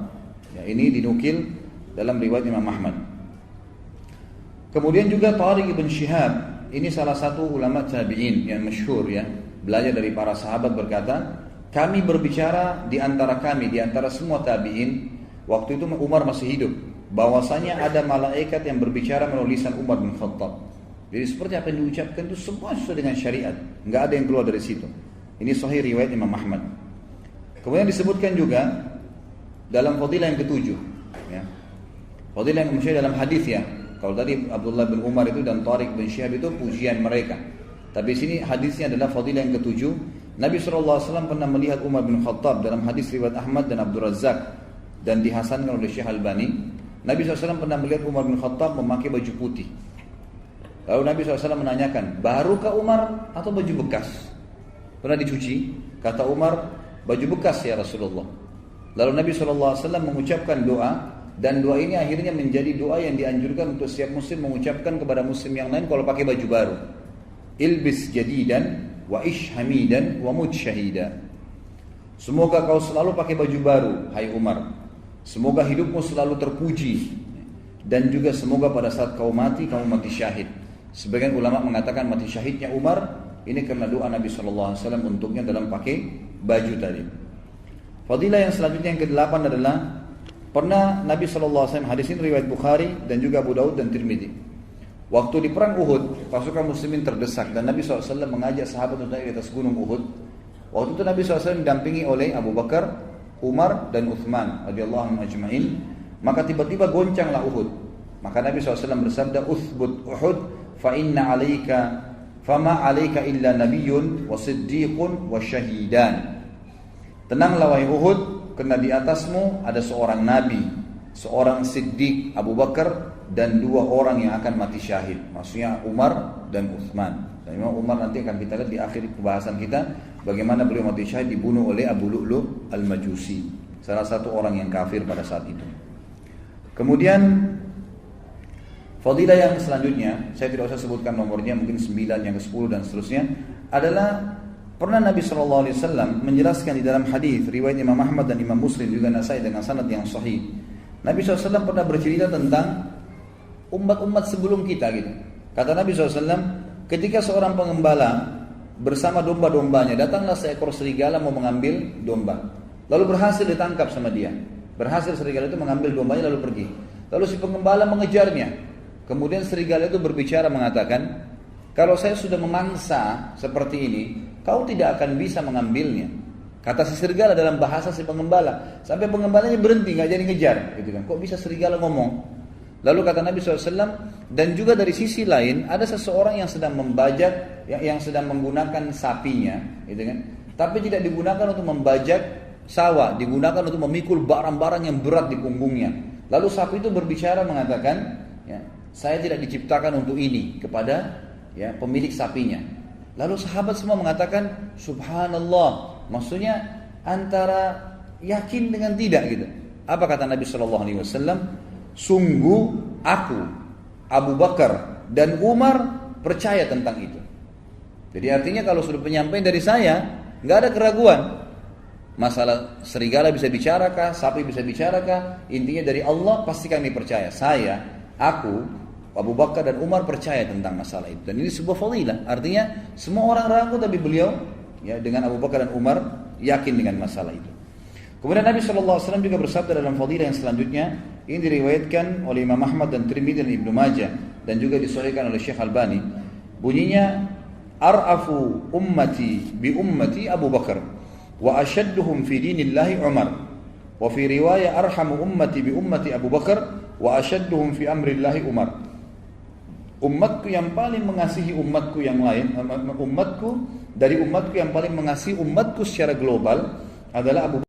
Ya, ini dinukil dalam riwayat Imam Ahmad. Kemudian juga Tariq ibn Shihab, ini salah satu ulama tabi'in yang masyhur ya, belajar dari para sahabat, berkata, kami berbicara di antara kami, di antara semua tabi'in, waktu itu Umar masih hidup, bahwasanya ada malaikat yang berbicara melalui lisan Umar bin Khattab. Jadi seperti apa yang diucapkan itu semua sesuai dengan syariat, nggak ada yang keluar dari situ. Ini sahih riwayat Imam Ahmad. Kemudian disebutkan juga dalam fadilah yang ketujuh, ya. Fadilah yang masyhur dalam hadis ya. Kalau tadi Abdullah bin Umar itu dan Tariq bin Shihab itu pujian mereka. Tapi sini hadisnya adalah fadilah yang ketujuh. Nabi SAW pernah melihat Umar bin Khattab dalam hadis riwayat Ahmad dan Abdul Razzaq dan dihasankan oleh Syekh Albani. Nabi SAW pernah melihat Umar bin Khattab memakai baju putih. Lalu Nabi SAW menanyakan, barukah Umar atau baju bekas? Pernah dicuci? Kata Umar, baju bekas ya Rasulullah. Lalu Nabi SAW mengucapkan doa, dan doa ini akhirnya menjadi doa yang dianjurkan untuk setiap muslim mengucapkan kepada muslim yang lain kalau pakai baju baru. Ilbis jadidan wa ish hamidan wa mut syahida. Semoga kau selalu pakai baju baru, hai Umar. Semoga hidupmu selalu terpuji, dan juga semoga pada saat kau mati, kamu mati syahid. Sebagian ulama mengatakan mati syahidnya Umar ini karena doa Nabi SAW untuknya dalam pakai baju tadi. Fadilah yang selanjutnya yang ke-8 adalah pernah Nabi SAW, hadis ini riwayat Bukhari dan juga Abu Daud dan Tirmidzi. Waktu di perang Uhud, pasukan muslimin terdesak dan Nabi SAW mengajak sahabat untuk naik di atas gunung Uhud. Waktu itu Nabi SAW didampingi oleh Abu Bakar, Umar dan Uthman radhiyallahu anhum ajma'in. Maka tiba-tiba goncanglah Uhud. Maka Nabi SAW bersabda, "Uthbut Uhud, fa inna 'alaika fama 'alaika illa nabiyyun wa siddiqun wa syahidan." Tenanglah wahai Uhud, karena di atasmu ada seorang nabi seorang Siddiq Abu Bakar dan 2 orang yang akan mati syahid. Maksudnya Umar dan Uthman. Dan memang Umar nanti akan kita lihat di akhir pembahasan kita bagaimana beliau mati syahid dibunuh oleh Abu Lu'lu' al-Majusi, salah satu orang yang kafir pada saat itu. Kemudian fadilah yang selanjutnya, saya tidak usah sebutkan nomornya, mungkin 9, yang ke-10 dan seterusnya, adalah pernah Nabi SAW menjelaskan di dalam hadis riwayat Imam Ahmad dan Imam Muslim juga Nasai dengan sanad yang sahih. Nabi SAW pernah bercerita tentang umat-umat sebelum kita gitu. Kata Nabi SAW, ketika seorang pengembala bersama domba-dombanya, datanglah seekor serigala mau mengambil domba. Lalu berhasil ditangkap sama dia. Berhasil serigala itu mengambil dombanya lalu pergi. Lalu si pengembala mengejarnya. Kemudian serigala itu berbicara mengatakan, kalau saya sudah memangsa seperti ini, kau tidak akan bisa mengambilnya. Kata si serigala dalam bahasa si pengembala. Sampai pengembalanya berhenti, gak jadi ngejar gitu kan. Kok bisa serigala ngomong? Lalu kata Nabi SAW, dan juga dari sisi lain ada seseorang yang sedang membajak, yang sedang menggunakan sapinya gitu kan. Tapi tidak digunakan untuk membajak sawah, digunakan untuk memikul barang-barang yang berat di punggungnya. Lalu sapi itu berbicara mengatakan, ya, saya tidak diciptakan untuk ini, kepada ya pemilik sapinya. Lalu sahabat semua mengatakan subhanallah, maksudnya antara yakin dengan tidak gitu. Apa kata Nabi SAW? Sungguh aku, Abu Bakar dan Umar percaya tentang itu. Jadi artinya kalau sudah penyampaian dari saya, nggak ada keraguan. Masalah serigala bisa bicarakah, sapi bisa bicarakah, intinya dari Allah pasti kami percaya. Saya, aku, Abu Bakar dan Umar percaya tentang masalah itu. Dan ini sebuah fadilah. Artinya semua orang ragu tapi beliau ya dengan Abu Bakar dan Umar yakin dengan masalah itu. Kemudian Nabi SAW juga bersabda dalam fadilah yang selanjutnya, ini diriwayatkan oleh Imam Ahmad dan Tirmidzi dan Ibnu Majah dan juga disahihkan oleh Syekh Albani. Bunyinya, ar'afu ummati bi ummati Abu Bakar wa ashadduhum fi dinillahi Umar. Wa fi riwayah arhamu ummati bi ummati Abu Bakar wa ashadduhum fi amrillahi Umar. Umatku yang paling mengasihi umatku yang lain, umatku dari umatku yang paling mengasihi umatku secara global adalah Abu Bakar.